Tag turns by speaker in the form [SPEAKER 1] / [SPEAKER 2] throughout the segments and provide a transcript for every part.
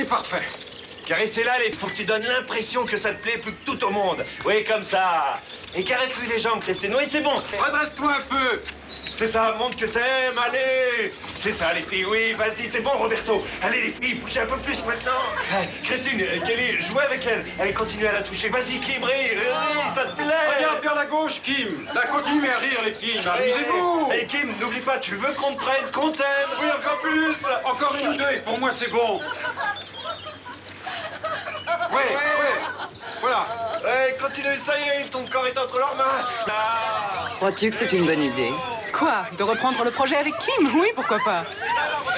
[SPEAKER 1] parfait.
[SPEAKER 2] Caressez-la, il faut que tu donnes l'impression que ça te plaît plus que tout au monde. Oui, comme ça. Et caresse-lui les jambes, Christine. Oui, c'est bon.
[SPEAKER 1] Redresse-toi un peu.
[SPEAKER 2] C'est ça, montre que t'aimes, allez. C'est ça, les filles, oui, vas-y, c'est bon, Roberto. Allez, les filles, bougez un peu plus maintenant. Christine, Kelly, jouez avec elle. Allez, continue à la toucher. Vas-y, Kim, rire, ça te plaît.
[SPEAKER 1] Regarde vers la gauche, Kim. Là, continuez à rire, les filles. Amusez-vous.
[SPEAKER 2] Et Kim, n'oublie pas, tu veux qu'on te prenne, qu'on t'aime.
[SPEAKER 1] Oui, encore plus. Encore une ou deux, et pour moi, c'est bon. Ouais. Voilà.
[SPEAKER 2] Ouais, continue, ça y est, ton corps est entre leurs mains.
[SPEAKER 3] Crois-tu que c'est une bonne idée?
[SPEAKER 4] Quoi? De reprendre le projet avec Kim? Oui, pourquoi pas.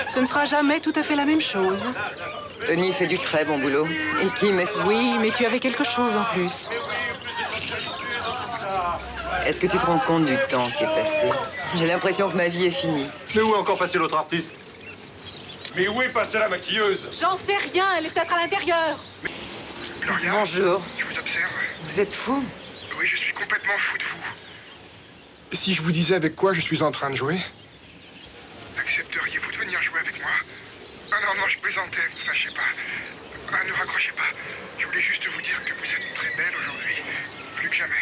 [SPEAKER 4] Ce ne sera jamais tout à fait la même chose.
[SPEAKER 3] Tony fait du très bon boulot. Et Kim est...
[SPEAKER 4] Oui, mais tu avais quelque chose en plus.
[SPEAKER 3] Est-ce que tu te rends compte du temps qui est passé? J'ai l'impression que ma vie est finie.
[SPEAKER 2] Mais où est encore passé l'autre artiste? Mais où est passée la maquilleuse?
[SPEAKER 4] J'en sais rien, elle est peut-être à l'intérieur.
[SPEAKER 5] Gloria,
[SPEAKER 3] Bonjour.
[SPEAKER 5] je vous observe.
[SPEAKER 3] Vous êtes fou?
[SPEAKER 5] Oui, je suis complètement fou de vous.
[SPEAKER 6] Si je vous disais avec quoi je suis en train de jouer?
[SPEAKER 5] Accepteriez-vous de venir jouer avec moi? Ah non, je plaisantais, vous fâchez pas. Ah, ne raccrochez pas. Je voulais juste vous dire que vous êtes très belle aujourd'hui. Plus que jamais.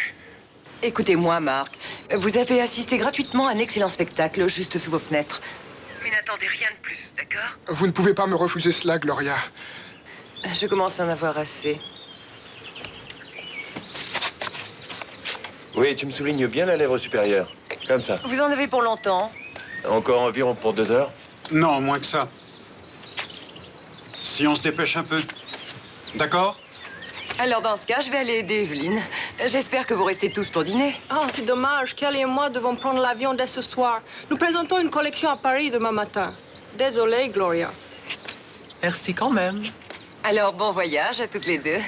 [SPEAKER 3] Écoutez-moi, Marc. Vous avez assisté gratuitement à un excellent spectacle juste sous vos fenêtres. Mais n'attendez rien de plus, d'accord?
[SPEAKER 6] Vous ne pouvez pas me refuser cela, Gloria.
[SPEAKER 3] Je commence à en avoir assez.
[SPEAKER 2] Oui, tu me soulignes bien la lèvre supérieure. Comme ça.
[SPEAKER 3] Vous en avez pour longtemps?
[SPEAKER 2] Encore environ pour 2 heures.
[SPEAKER 1] Non, moins que ça. Si on se dépêche un peu. D'accord?
[SPEAKER 3] Alors, dans ce cas, je vais aller aider Evelyne. J'espère que vous restez tous pour dîner.
[SPEAKER 7] Oh, c'est dommage. Kelly et moi devons prendre l'avion dès ce soir. Nous présentons une collection à Paris demain matin. Désolée, Gloria.
[SPEAKER 4] Merci quand même.
[SPEAKER 3] Alors, bon voyage à toutes les deux.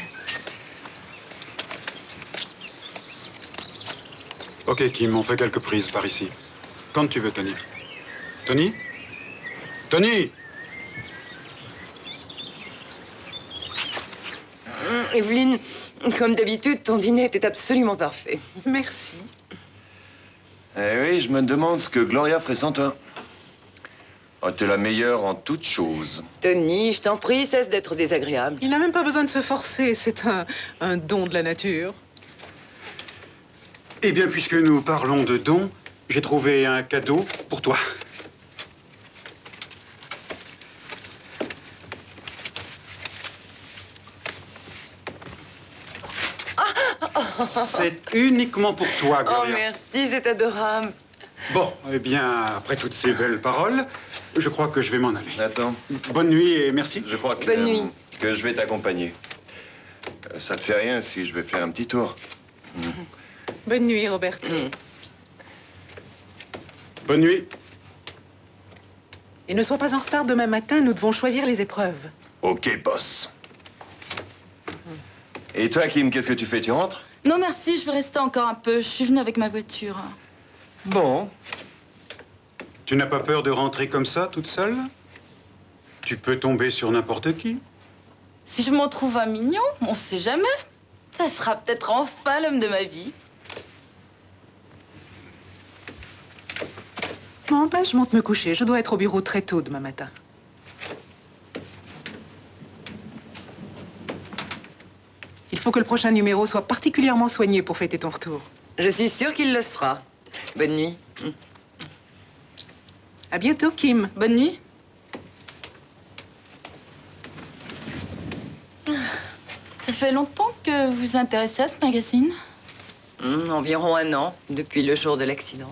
[SPEAKER 1] Ok, Kim, on fait quelques prises par ici. Quand tu veux, Tony. Tony? Tony!
[SPEAKER 3] Evelyne, comme d'habitude, ton dîner était absolument parfait.
[SPEAKER 4] Merci.
[SPEAKER 2] Eh oui, je me demande ce que Gloria ferait sans toi. Oh, t'es la meilleure en toutes choses.
[SPEAKER 3] Tony, je t'en prie, cesse d'être désagréable.
[SPEAKER 4] Il n'a même pas besoin de se forcer, c'est un don de la nature.
[SPEAKER 1] Eh bien, puisque nous parlons de dons, j'ai trouvé un cadeau pour toi. C'est uniquement pour toi,
[SPEAKER 3] Oh,
[SPEAKER 1] Gloria.
[SPEAKER 3] merci, c'est adorable.
[SPEAKER 1] Bon, eh bien, après toutes ces belles paroles, je crois que je vais m'en aller.
[SPEAKER 2] Attends,
[SPEAKER 1] Bonne nuit et merci.
[SPEAKER 2] je crois que,
[SPEAKER 3] Bonne nuit.
[SPEAKER 2] que je vais t'accompagner. Ça te fait rien si je vais faire un petit tour.
[SPEAKER 4] Bonne nuit, Roberto.
[SPEAKER 1] Bonne nuit.
[SPEAKER 4] Et ne sois pas en retard demain matin, nous devons choisir les épreuves.
[SPEAKER 2] Ok, boss. Et toi, Kim, qu'est-ce que tu fais? Tu rentres?
[SPEAKER 8] Non, merci, je vais rester encore un peu. Je suis venue avec ma voiture.
[SPEAKER 2] Bon.
[SPEAKER 1] Tu n'as pas peur de rentrer comme ça, toute seule? Tu peux tomber sur n'importe qui.
[SPEAKER 8] Si je m'en trouve un mignon, on sait jamais. Ça sera peut-être enfin l'homme de ma vie.
[SPEAKER 4] Bon, ben, je monte me coucher. Je dois être au bureau très tôt demain matin. Il faut que le prochain numéro soit particulièrement soigné pour fêter ton retour.
[SPEAKER 3] Je suis sûre qu'il le sera. Bonne nuit.
[SPEAKER 4] À bientôt, Kim.
[SPEAKER 8] Bonne nuit. Ça fait longtemps que vous vous intéressez à ce magazine?
[SPEAKER 3] Environ 1 an, depuis le jour de l'accident.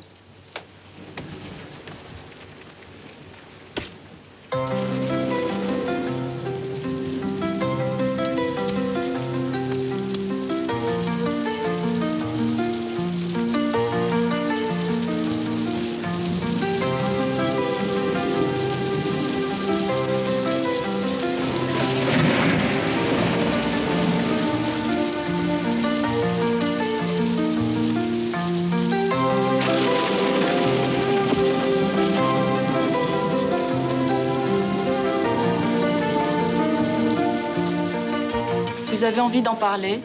[SPEAKER 8] Vous avez envie d'en parler?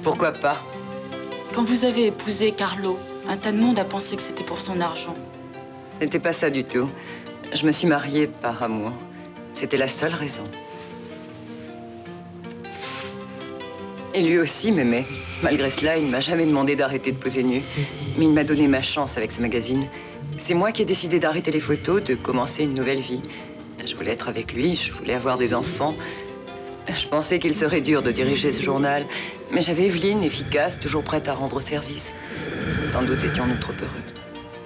[SPEAKER 3] Pourquoi pas?
[SPEAKER 8] Quand vous avez épousé Carlo, un tas de monde a pensé que c'était pour son argent.
[SPEAKER 3] Ce n'était pas ça du tout. Je me suis mariée par amour. C'était la seule raison. Et lui aussi m'aimait. Malgré cela, il ne m'a jamais demandé d'arrêter de poser nu. Mais il m'a donné ma chance avec ce magazine. C'est moi qui ai décidé d'arrêter les photos, de commencer une nouvelle vie. Je voulais être avec lui, je voulais avoir des enfants. Je pensais qu'il serait dur de diriger ce journal, mais j'avais Evelyne, efficace, toujours prête à rendre service. Sans doute étions-nous trop heureux.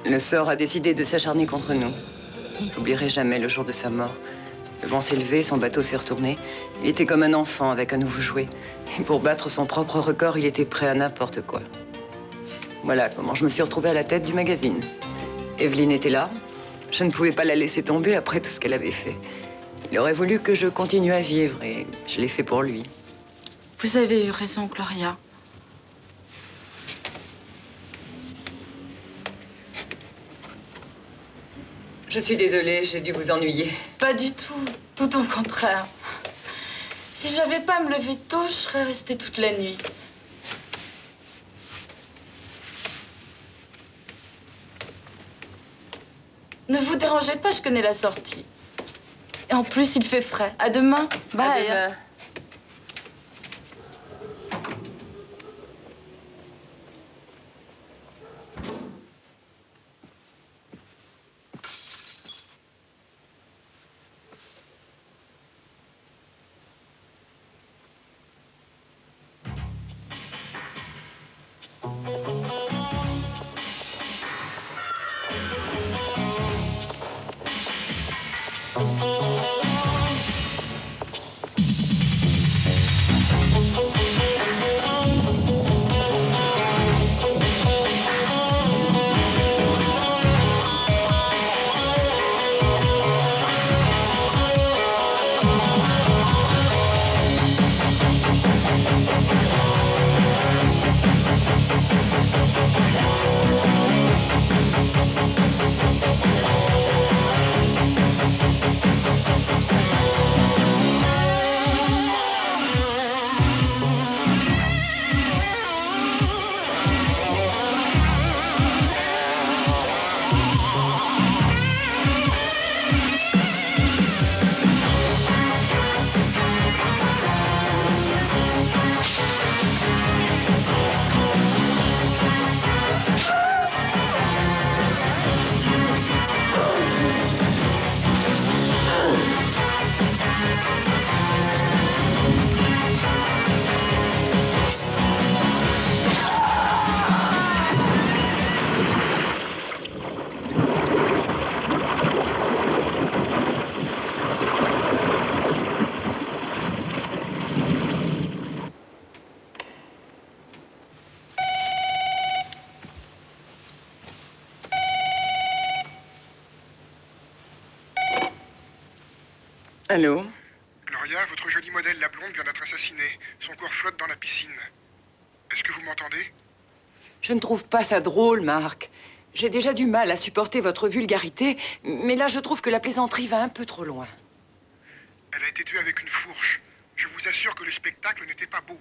[SPEAKER 3] Le sort a décidé de s'acharner contre nous. Je n'oublierai jamais le jour de sa mort. Le vent s'est levé, son bateau s'est retourné. Il était comme un enfant avec un nouveau jouet. Et pour battre son propre record, il était prêt à n'importe quoi. Voilà comment je me suis retrouvée à la tête du magazine. Evelyne était là. Je ne pouvais pas la laisser tomber après tout ce qu'elle avait fait. Il aurait voulu que je continue à vivre et je l'ai fait pour lui.
[SPEAKER 8] Vous avez eu raison, Gloria.
[SPEAKER 3] Je suis désolée, j'ai dû vous ennuyer.
[SPEAKER 8] Pas du tout. Tout au contraire. Si j'avais pas à me lever tôt, je serais restée toute la nuit. Ne vous dérangez pas, je connais la sortie. Et en plus, il fait frais. À demain. Bye.
[SPEAKER 3] À demain. Allô?
[SPEAKER 5] Gloria, votre jolie modèle, la blonde, vient d'être assassinée. Son corps flotte dans la piscine. Est-ce que vous m'entendez?
[SPEAKER 3] Je ne trouve pas ça drôle, Marc. J'ai déjà du mal à supporter votre vulgarité, mais là, je trouve que la plaisanterie va un peu trop loin.
[SPEAKER 5] Elle a été tuée avec une fourche. Je vous assure que le spectacle n'était pas beau.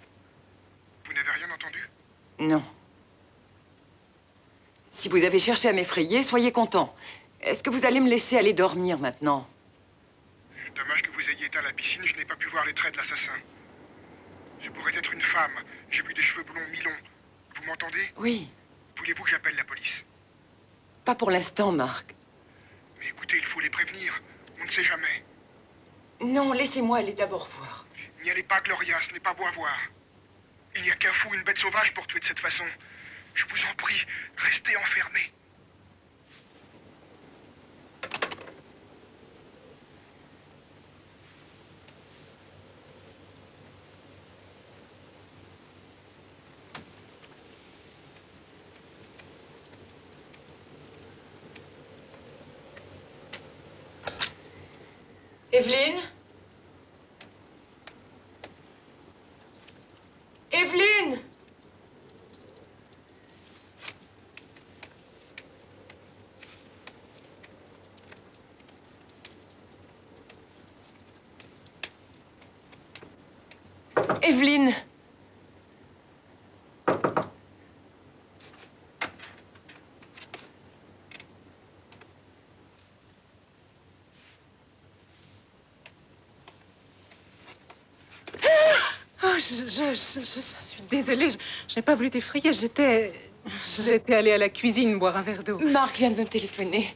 [SPEAKER 5] Vous n'avez rien entendu?
[SPEAKER 3] Non. Si vous avez cherché à m'effrayer, soyez content. Est-ce que vous allez me laisser aller dormir maintenant?
[SPEAKER 5] Dommage que vous ayez été à la piscine, je n'ai pas pu voir les traits de l'assassin. Ce pourrait être une femme. J'ai vu des cheveux blonds mi-longs. Vous m'entendez?
[SPEAKER 3] Oui.
[SPEAKER 5] Voulez-vous que j'appelle la police?
[SPEAKER 3] Pas pour l'instant, Marc.
[SPEAKER 5] Mais écoutez, il faut les prévenir. On ne sait jamais.
[SPEAKER 3] Non, laissez-moi aller d'abord voir.
[SPEAKER 5] N'y allez pas, Gloria, ce n'est pas beau à voir. Il n'y a qu'un fou, une bête sauvage pour tuer de cette façon. Je vous en prie, restez enfermés.
[SPEAKER 3] Evelyne? Evelyne? Evelyne?
[SPEAKER 4] Oh, je suis désolée. Je n'ai pas voulu t'effrayer. J'étais allée à la cuisine boire un verre d'eau.
[SPEAKER 3] Marc vient de me téléphoner.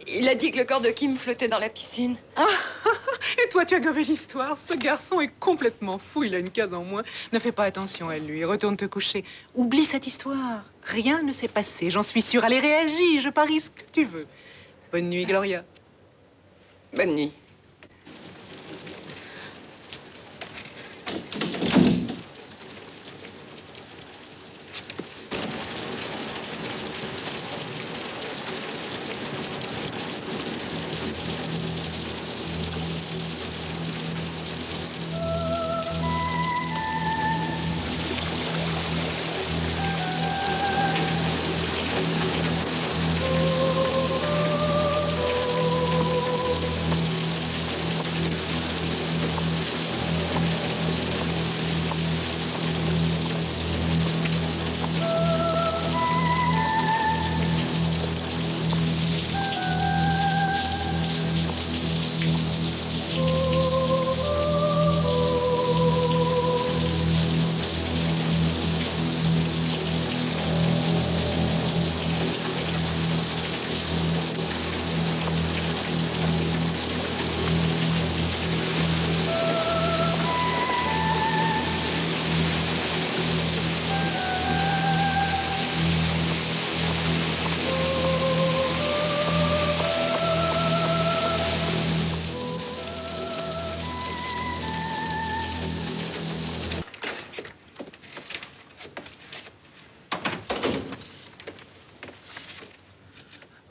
[SPEAKER 3] Il a dit que le corps de Kim flottait dans la piscine.
[SPEAKER 4] Ah, et toi, tu as gobé l'histoire. Ce garçon est complètement fou. Il a une case en moins. Ne fais pas attention à lui. Retourne te coucher. Oublie cette histoire. Rien ne s'est passé. J'en suis sûre. Allez, réagis. Je parie ce que tu veux. Bonne nuit, Gloria.
[SPEAKER 3] Bonne nuit.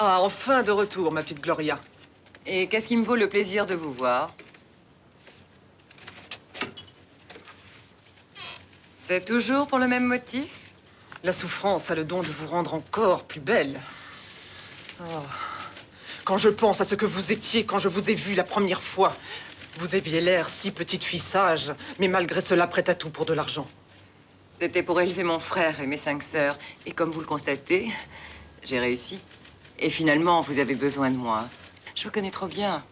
[SPEAKER 4] Ah, enfin de retour, ma petite Gloria.
[SPEAKER 3] Et qu'est-ce qui me vaut le plaisir de vous voir? C'est toujours pour le même motif?
[SPEAKER 4] La souffrance a le don de vous rendre encore plus belle. Oh. Quand je pense à ce que vous étiez quand je vous ai vu la première fois, vous aviez l'air si petite fille sage, mais malgré cela prête à tout pour de l'argent.
[SPEAKER 3] C'était pour élever mon frère et mes 5 sœurs. Et comme vous le constatez, j'ai réussi. Et finalement, vous avez besoin de moi. Je vous connais trop bien.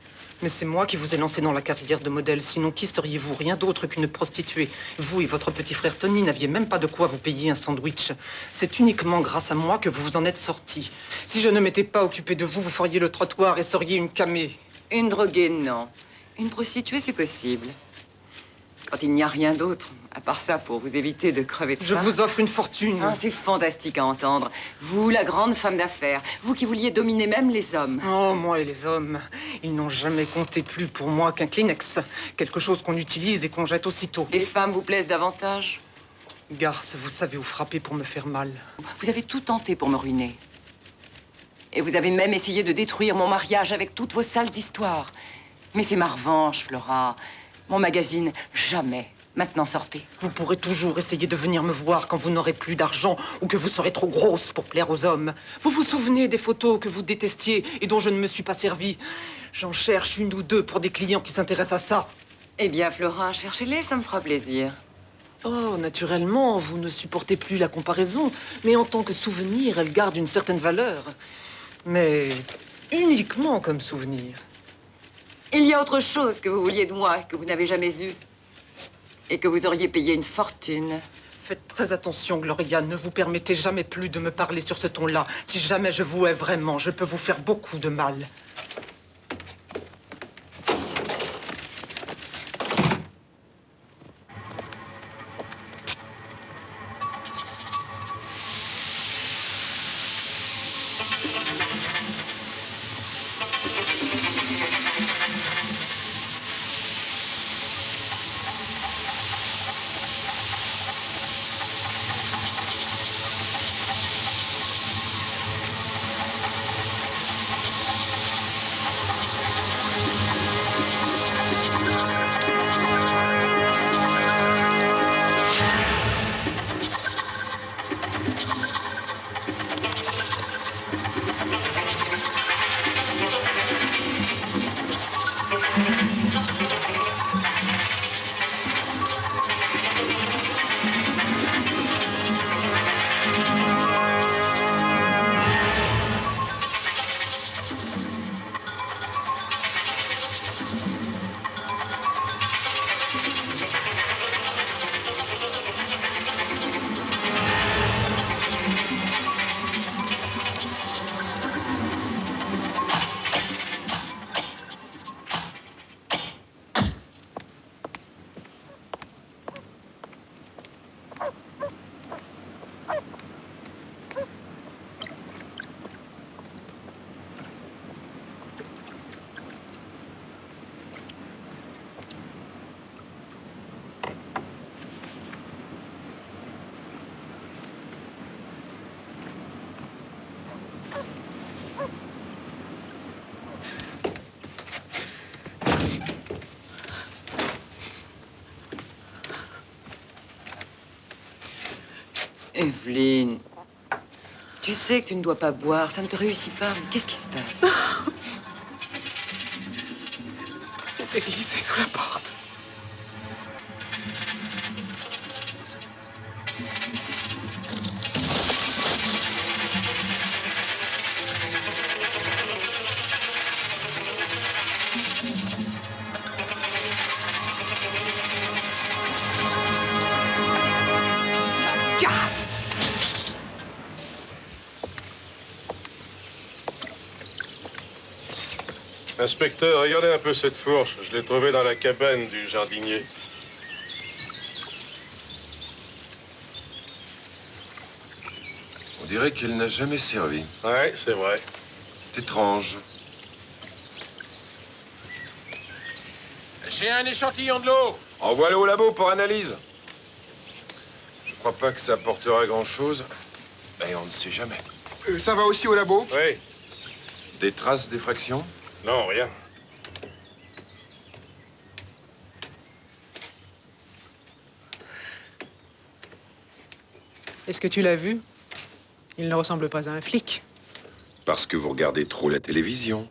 [SPEAKER 4] Mais c'est moi qui vous ai lancé dans la carrière de modèle. Sinon, qui seriez-vous? Rien d'autre qu'une prostituée. Vous et votre petit frère Tony n'aviez même pas de quoi vous payer un sandwich. C'est uniquement grâce à moi que vous vous en êtes sortis. Si je ne m'étais pas occupé de vous, vous feriez le trottoir et seriez une camée.
[SPEAKER 3] Une droguée, non. Une prostituée, c'est possible. Quand il n'y a rien d'autre, à part ça, pour vous éviter de crever de faim.
[SPEAKER 4] Je vous offre une fortune.
[SPEAKER 3] Ah, c'est fantastique à entendre. Vous, la grande femme d'affaires, vous qui vouliez dominer même les hommes.
[SPEAKER 4] Oh, moi et les hommes, ils n'ont jamais compté plus pour moi qu'un Kleenex. Quelque chose qu'on utilise et qu'on jette aussitôt.
[SPEAKER 3] Les femmes vous plaisent davantage?
[SPEAKER 4] Garce, vous savez où frapper pour me faire mal.
[SPEAKER 3] Vous avez tout tenté pour me ruiner. Et vous avez même essayé de détruire mon mariage avec toutes vos sales histoires. Mais c'est ma revanche, Flora. Mon magazine, jamais. Maintenant, sortez.
[SPEAKER 4] Vous pourrez toujours essayer de venir me voir quand vous n'aurez plus d'argent ou que vous serez trop grosse pour plaire aux hommes. Vous vous souvenez des photos que vous détestiez et dont je ne me suis pas servi? J'en cherche une ou deux pour des clients qui s'intéressent à ça.
[SPEAKER 3] Eh bien, Flora, cherchez-les, ça me fera plaisir.
[SPEAKER 4] Oh, naturellement, vous ne supportez plus la comparaison, mais en tant que souvenir, elle garde une certaine valeur. Mais uniquement comme souvenir.
[SPEAKER 3] Il y a autre chose que vous vouliez de moi, que vous n'avez jamais eu. Et que vous auriez payé une fortune.
[SPEAKER 4] Faites très attention, Gloria. Ne vous permettez jamais plus de me parler sur ce ton-là. Si jamais je vous hais vraiment, je peux vous faire beaucoup de mal.
[SPEAKER 3] Evelyne, tu sais que tu ne dois pas boire, ça ne te réussit pas. Qu'est-ce qui se passe?
[SPEAKER 6] Élise est sous la porte.
[SPEAKER 9] Inspecteur, regardez un peu cette fourche. Je l'ai trouvée dans la cabane du jardinier.
[SPEAKER 10] On dirait qu'elle n'a jamais servi.
[SPEAKER 9] Ouais, c'est vrai.
[SPEAKER 10] C'est étrange.
[SPEAKER 11] J'ai un échantillon de l'eau.
[SPEAKER 10] Envoie-le au labo pour analyse. Je crois pas que ça apportera grand-chose. Mais on ne sait jamais.
[SPEAKER 6] Ça va aussi au labo?
[SPEAKER 9] Oui.
[SPEAKER 10] Des traces d'effraction?
[SPEAKER 9] Non, rien.
[SPEAKER 12] Est-ce que tu l'as vu? Il ne ressemble pas à un flic.
[SPEAKER 10] Parce que vous regardez trop la télévision.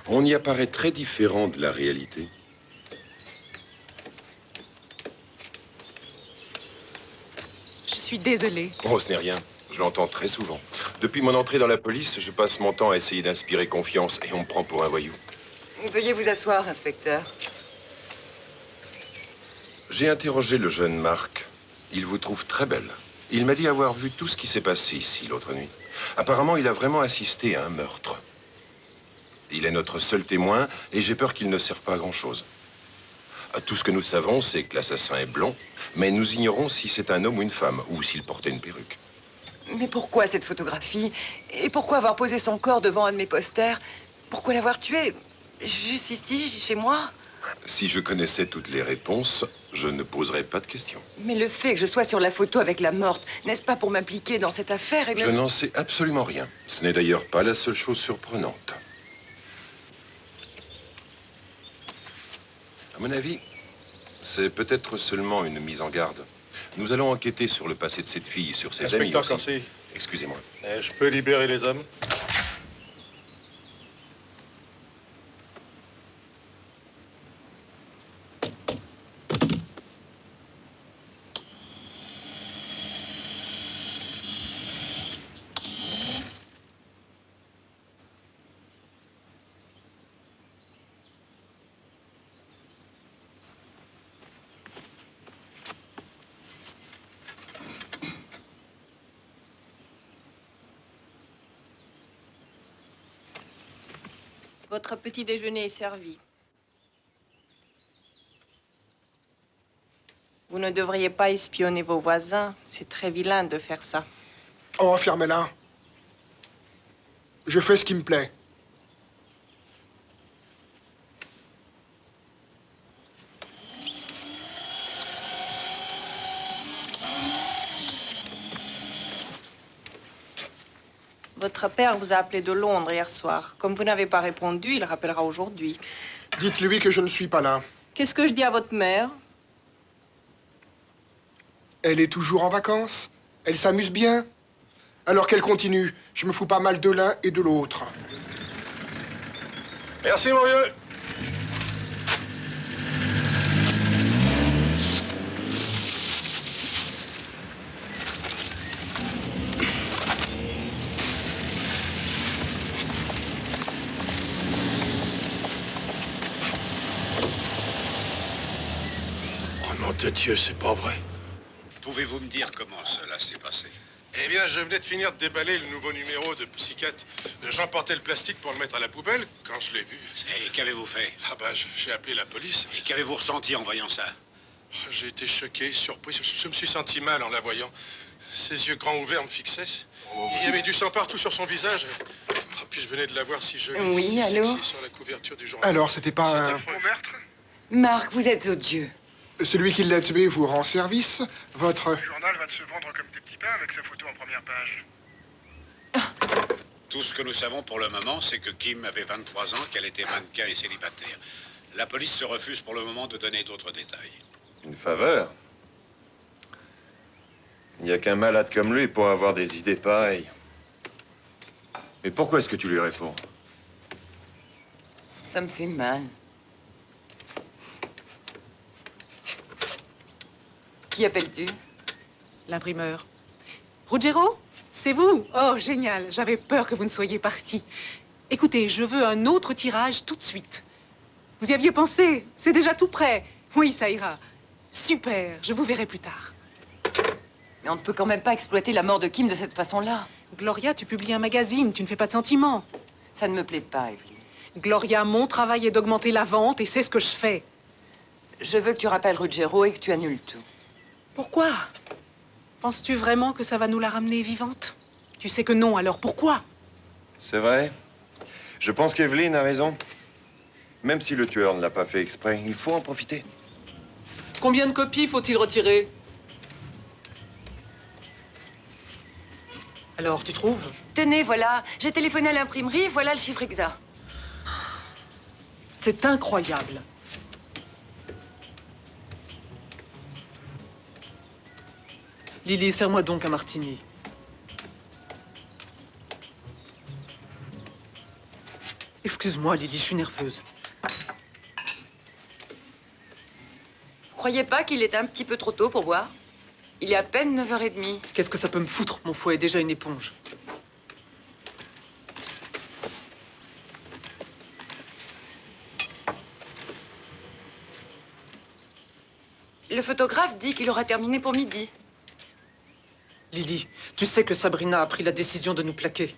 [SPEAKER 10] On y apparaît très différent de la réalité.
[SPEAKER 12] Je suis désolée.
[SPEAKER 10] Oh, ce n'est rien. Je l'entends très souvent. Depuis mon entrée dans la police, je passe mon temps à essayer d'inspirer confiance et on me prend pour un voyou.
[SPEAKER 3] Veuillez vous asseoir, inspecteur.
[SPEAKER 10] J'ai interrogé le jeune Marc. Il vous trouve très belle. Il m'a dit avoir vu tout ce qui s'est passé ici l'autre nuit. Apparemment, il a vraiment assisté à un meurtre. Il est notre seul témoin et j'ai peur qu'il ne serve pas à grand-chose. Tout ce que nous savons, c'est que l'assassin est blond, mais nous ignorons si c'est un homme ou une femme, ou s'il portait une perruque.
[SPEAKER 3] Mais pourquoi cette photographie? Et pourquoi avoir posé son corps devant un de mes posters? Pourquoi l'avoir tué? Juste ici, chez moi?
[SPEAKER 10] Si je connaissais toutes les réponses, je ne poserais pas de questions.
[SPEAKER 3] Mais le fait que je sois sur la photo avec la morte, n'est-ce pas pour m'impliquer dans cette affaire et
[SPEAKER 10] Je n'en sais absolument rien. Ce n'est d'ailleurs pas la seule chose surprenante. À mon avis, c'est peut-être seulement une mise en garde. Nous allons enquêter sur le passé de cette fille, sur ses amis
[SPEAKER 9] Inspecteur
[SPEAKER 10] aussi.
[SPEAKER 9] Corsi.
[SPEAKER 10] Excusez-moi.
[SPEAKER 9] Je peux libérer les hommes?
[SPEAKER 7] Votre petit déjeuner est servi. Vous ne devriez pas espionner vos voisins. C'est très vilain de faire ça.
[SPEAKER 6] Oh, fermez-la. Je fais ce qui me plaît.
[SPEAKER 7] Votre père vous a appelé de Londres hier soir. Comme vous n'avez pas répondu, il rappellera aujourd'hui.
[SPEAKER 6] Dites-lui que je ne suis pas là.
[SPEAKER 7] Qu'est-ce que je dis à votre mère?
[SPEAKER 6] Elle est toujours en vacances. Elle s'amuse bien. Alors qu'elle continue. Je me fous pas mal de l'un et de l'autre.
[SPEAKER 9] Merci, mon vieux. De Dieu, c'est pas vrai.
[SPEAKER 13] Pouvez-vous me dire comment cela s'est passé?
[SPEAKER 9] Eh bien, je venais de finir de déballer le nouveau numéro de Pussycat. J'emportais le plastique pour le mettre à la poubelle quand je l'ai vu.
[SPEAKER 13] Et qu'avez-vous fait?
[SPEAKER 9] Ah bah, j'ai appelé la police.
[SPEAKER 13] Et qu'avez-vous ressenti en voyant ça?
[SPEAKER 9] J'ai été choqué, surpris. Je me suis senti mal en la voyant. Ses yeux grands ouverts me fixaient. Il y avait du sang partout sur son visage. Ah, puis je venais de la voir si jolie,
[SPEAKER 3] Oui,
[SPEAKER 9] si
[SPEAKER 3] allô?
[SPEAKER 9] sexy sur la couverture du journal.
[SPEAKER 6] Alors, c'était pas un...
[SPEAKER 5] Au meurtre?
[SPEAKER 3] Marc, vous êtes odieux.
[SPEAKER 6] Celui qui l'a tué vous rend service. Votre...
[SPEAKER 5] Le journal va se vendre comme des petits pains avec sa photo en première page.
[SPEAKER 13] Tout ce que nous savons pour le moment, c'est que Kim avait 23 ans, qu'elle était mannequin et célibataire. La police se refuse pour le moment de donner d'autres détails.
[SPEAKER 10] Une faveur?
[SPEAKER 11] Il n'y a qu'un malade comme lui pour avoir des idées pareilles. Mais pourquoi est-ce que tu lui réponds?
[SPEAKER 3] Ça me fait mal. Qui appelles-tu?
[SPEAKER 12] L'imprimeur. Ruggiero, c'est vous? Oh, génial. J'avais peur que vous ne soyez parti. Écoutez, je veux un autre tirage tout de suite. Vous y aviez pensé? C'est déjà tout prêt. Oui, ça ira. Super, je vous verrai plus tard.
[SPEAKER 3] Mais on ne peut quand même pas exploiter la mort de Kim de cette façon-là.
[SPEAKER 12] Gloria, tu publies un magazine, tu ne fais pas de sentiments.
[SPEAKER 3] Ça ne me plaît pas, Evelyne.
[SPEAKER 12] Gloria, mon travail est d'augmenter la vente et c'est ce que je fais.
[SPEAKER 3] Je veux que tu rappelles Ruggiero et que tu annules tout.
[SPEAKER 12] Pourquoi? Penses-tu vraiment que ça va nous la ramener vivante? Tu sais que non, alors pourquoi?
[SPEAKER 11] C'est vrai. Je pense qu'Evelyne a raison. Même si le tueur ne l'a pas fait exprès, il faut en profiter.
[SPEAKER 4] Combien de copies faut-il retirer? Alors, tu trouves?
[SPEAKER 3] Tenez, voilà. J'ai téléphoné à l'imprimerie, voilà le chiffre exact.
[SPEAKER 4] C'est incroyable. Lily, serre-moi donc un martini. Excuse-moi, Lily, je suis nerveuse.
[SPEAKER 3] Croyez pas qu'il est un petit peu trop tôt pour boire? Il est à peine 9h30.
[SPEAKER 4] Qu'est-ce que ça peut me foutre? Mon foie est déjà une éponge.
[SPEAKER 3] Le photographe dit qu'il aura terminé pour midi.
[SPEAKER 4] Lily, tu sais que Sabrina a pris la décision de nous plaquer.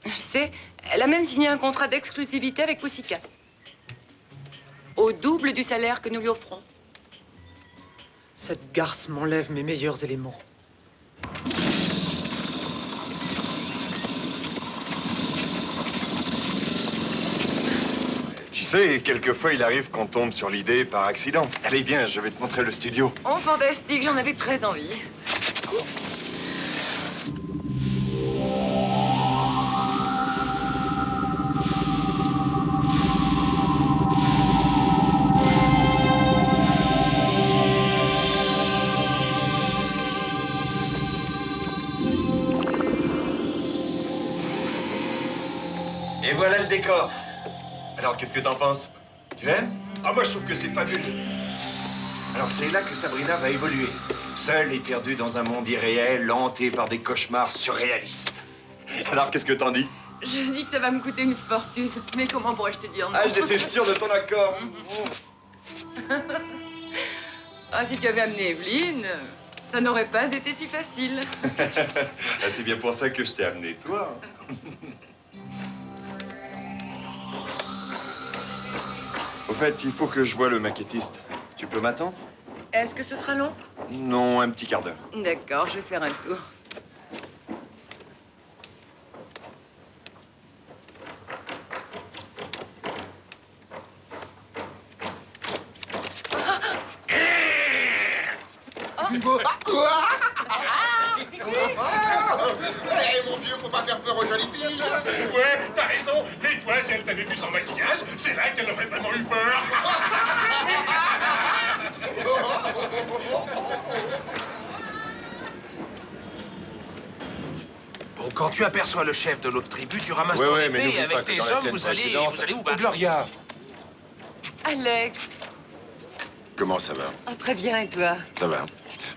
[SPEAKER 3] Je sais, elle a même signé un contrat d'exclusivité avec Pussycat. Au double du salaire que nous lui offrons.
[SPEAKER 4] Cette garce m'enlève mes meilleurs éléments.
[SPEAKER 11] Tu sais, quelquefois, il arrive qu'on tombe sur l'idée par accident. Allez, viens, je vais te montrer le studio.
[SPEAKER 3] Oh, fantastique, j'en avais très envie.
[SPEAKER 11] Et voilà le décor. Alors, qu'est-ce que t'en penses? Tu aimes? Ah, moi, je trouve que c'est fabuleux. Alors, c'est là que Sabrina va évoluer. Seule et perdue dans un monde irréel, hanté par des cauchemars surréalistes. Alors, qu'est-ce que t'en dis?
[SPEAKER 3] Je dis que ça va me coûter une fortune. Mais comment pourrais-je te dire non?
[SPEAKER 11] Ah, j'étais sûr de ton accord.
[SPEAKER 3] Ah, si tu avais amené Evelyne, ça n'aurait pas été si facile.
[SPEAKER 11] Ah, c'est bien pour ça que je t'ai amené, toi. Au fait, il faut que je voie le maquettiste. Tu peux m'attendre?
[SPEAKER 3] Est-ce que ce sera long?
[SPEAKER 11] Non, un petit quart d'heure.
[SPEAKER 3] D'accord, je vais faire un tour.
[SPEAKER 6] Eh, mon vieux, faut pas faire peur aux jolies filles.
[SPEAKER 2] Ouais, t'as raison. Et toi, si elle t'avait vu sans maquillage, c'est là qu'elle aurait vraiment eu peur.
[SPEAKER 14] Bon, quand tu aperçois le chef de l'autre tribu, tu ramasses ton
[SPEAKER 10] Ouais, mais
[SPEAKER 14] épée
[SPEAKER 10] n'oublie
[SPEAKER 14] et
[SPEAKER 10] pas
[SPEAKER 14] avec
[SPEAKER 10] que
[SPEAKER 14] tes
[SPEAKER 10] dans la
[SPEAKER 14] hommes,
[SPEAKER 10] scène
[SPEAKER 14] vous allez
[SPEAKER 10] précédente-
[SPEAKER 14] vous battre.
[SPEAKER 10] Gloria!
[SPEAKER 3] Alex.
[SPEAKER 10] Comment ça va?
[SPEAKER 3] Ah, très bien, et toi?
[SPEAKER 10] Ça va.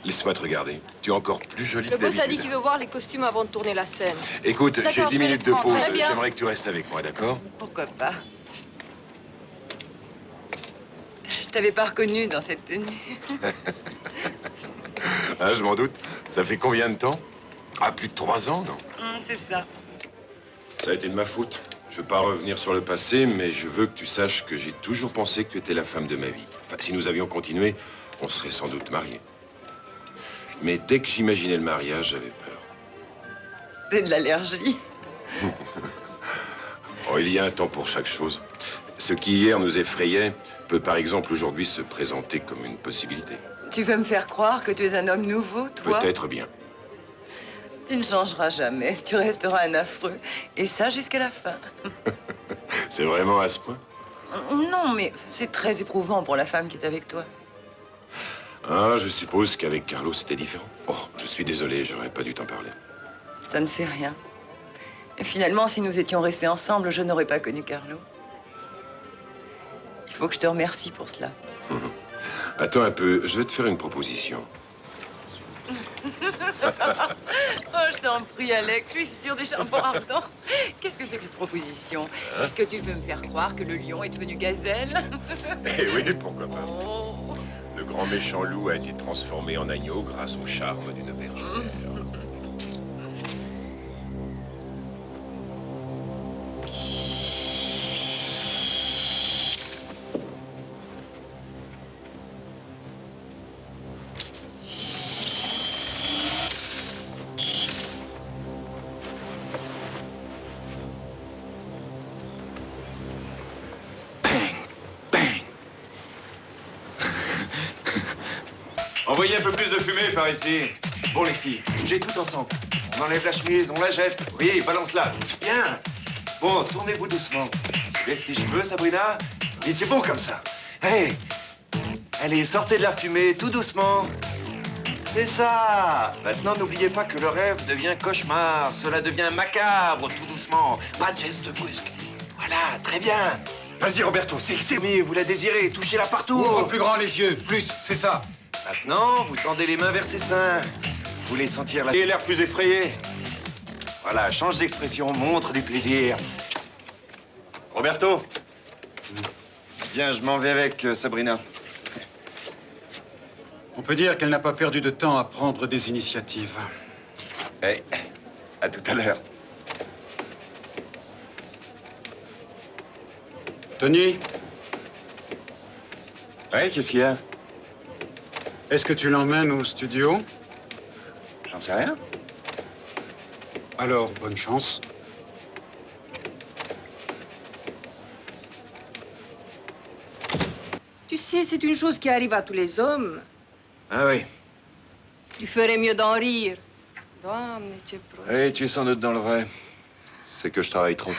[SPEAKER 10] Laisse-moi te regarder. Tu es encore plus jolie
[SPEAKER 7] Le
[SPEAKER 10] que
[SPEAKER 7] boss a dit
[SPEAKER 10] d'habitude.
[SPEAKER 7] qu'il veut voir les costumes avant de tourner la scène.
[SPEAKER 10] Écoute,
[SPEAKER 7] D'accord,
[SPEAKER 10] j'ai 10
[SPEAKER 7] je vais
[SPEAKER 10] minutes
[SPEAKER 7] les
[SPEAKER 10] de
[SPEAKER 7] prendre.
[SPEAKER 10] pause.
[SPEAKER 7] Très bien.
[SPEAKER 10] J'aimerais que tu restes avec moi, d'accord?
[SPEAKER 3] Pourquoi pas? Je t'avais pas reconnu dans cette tenue.
[SPEAKER 10] Ah, je m'en doute. Ça fait combien de temps? Ah, plus de 3 ans, non?
[SPEAKER 3] C'est ça.
[SPEAKER 10] Ça a été de ma faute. Je veux pas revenir sur le passé, mais je veux que tu saches que j'ai toujours pensé que tu étais la femme de ma vie. Enfin, si nous avions continué, on serait sans doute mariés. Mais dès que j'imaginais le mariage, j'avais peur.
[SPEAKER 3] C'est de l'allergie.
[SPEAKER 10] Oh, il y a un temps pour chaque chose. Ce qui hier nous effrayait peut par exemple aujourd'hui se présenter comme une possibilité.
[SPEAKER 3] Tu veux me faire croire que tu es un homme nouveau, toi?
[SPEAKER 10] Peut-être bien.
[SPEAKER 3] Tu ne changeras jamais. Tu resteras un affreux. Et ça jusqu'à la fin.
[SPEAKER 10] C'est vraiment à ce point?
[SPEAKER 3] Non, mais c'est très éprouvant pour la femme qui est avec toi.
[SPEAKER 10] Ah, je suppose qu'avec Carlo, c'était différent. Oh, je suis désolé, j'aurais pas dû t'en parler.
[SPEAKER 3] Ça ne fait rien. Et finalement, si nous étions restés ensemble, je n'aurais pas connu Carlo. Il faut que je te remercie pour cela.
[SPEAKER 10] Attends un peu, je vais te faire une proposition.
[SPEAKER 3] Oh, je t'en prie, Alex, je suis sûre des charbons ardents. Qu'est-ce que c'est que cette proposition? Est-ce que tu veux me faire croire que le lion est devenu gazelle?
[SPEAKER 10] Eh oui, pourquoi pas. Le grand méchant loup a été transformé en agneau grâce au charme d'une bergère.
[SPEAKER 11] Envoyez un peu plus de fumée par ici. Bon, les filles, bougez tout ensemble. On enlève la chemise, on la jette. Oui, balance-la. Bien. Bon, tournez-vous doucement. Soulève tes cheveux, Sabrina. Et c'est bon comme ça. Hey. Allez, sortez de la fumée, tout doucement. C'est ça. Maintenant, n'oubliez pas que le rêve devient cauchemar. Cela devient macabre, tout doucement. Pas de geste brusque. Voilà, très bien. Vas-y, Roberto, c'est vous la désirez. Touchez-la partout.
[SPEAKER 1] Ouvre plus grand les yeux, plus, c'est ça.
[SPEAKER 11] Maintenant, vous tendez les mains vers ses seins. Vous voulez sentir la... Et l'air plus effrayé. Voilà, change d'expression, montre du plaisir. Roberto. Viens, je m'en vais avec Sabrina.
[SPEAKER 1] On peut dire qu'elle n'a pas perdu de temps à prendre des initiatives.
[SPEAKER 11] Hey, à tout à l'heure.
[SPEAKER 1] Tony?
[SPEAKER 15] Ouais, qu'est-ce qu'il y a?
[SPEAKER 1] Est-ce que tu l'emmènes au studio?
[SPEAKER 15] J'en sais rien.
[SPEAKER 1] Alors, bonne chance.
[SPEAKER 7] Tu sais, c'est une chose qui arrive à tous les hommes.
[SPEAKER 11] Ah oui.
[SPEAKER 7] Tu ferais mieux d'en rire. Doamne, ce prost.
[SPEAKER 11] Oui, tu es sans doute dans le vrai. C'est que je travaille trop.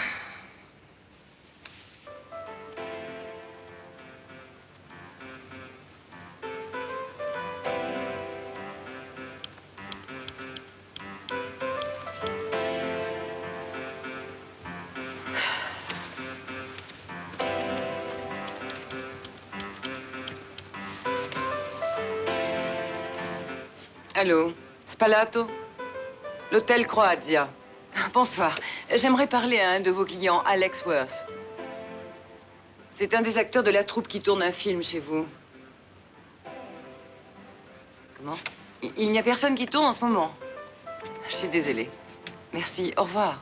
[SPEAKER 3] Allô, Spalato? L'hôtel Croatia. Bonsoir. J'aimerais parler à un de vos clients, Alex Worth. C'est un des acteurs de la troupe qui tourne un film chez vous. Comment? Il n'y a personne qui tourne en ce moment. Je suis désolée. Merci, au revoir.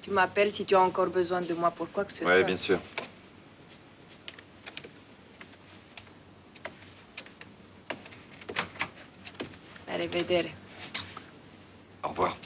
[SPEAKER 7] Tu m'appelles si tu as encore besoin de moi pour quoi que ce soit.
[SPEAKER 11] Ouais, bien sûr.
[SPEAKER 7] Arrivedere.
[SPEAKER 11] Au revoir.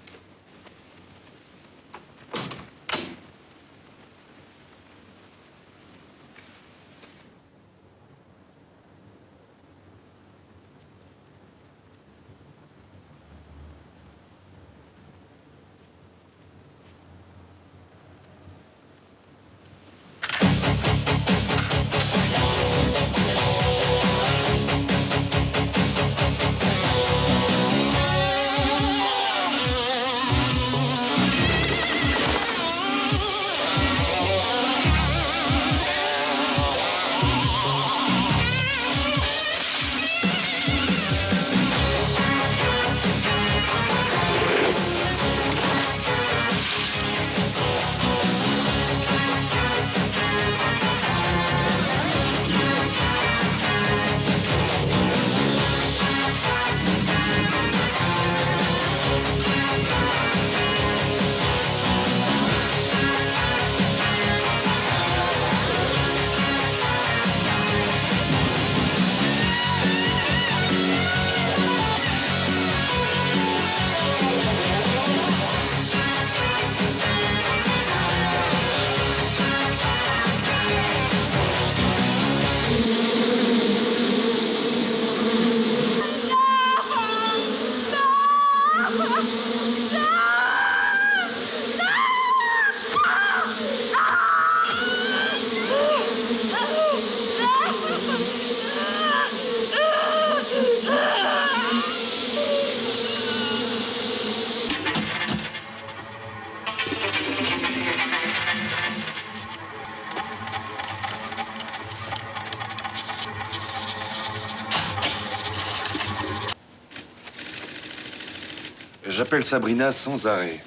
[SPEAKER 15] J'appelle Sabrina sans arrêt.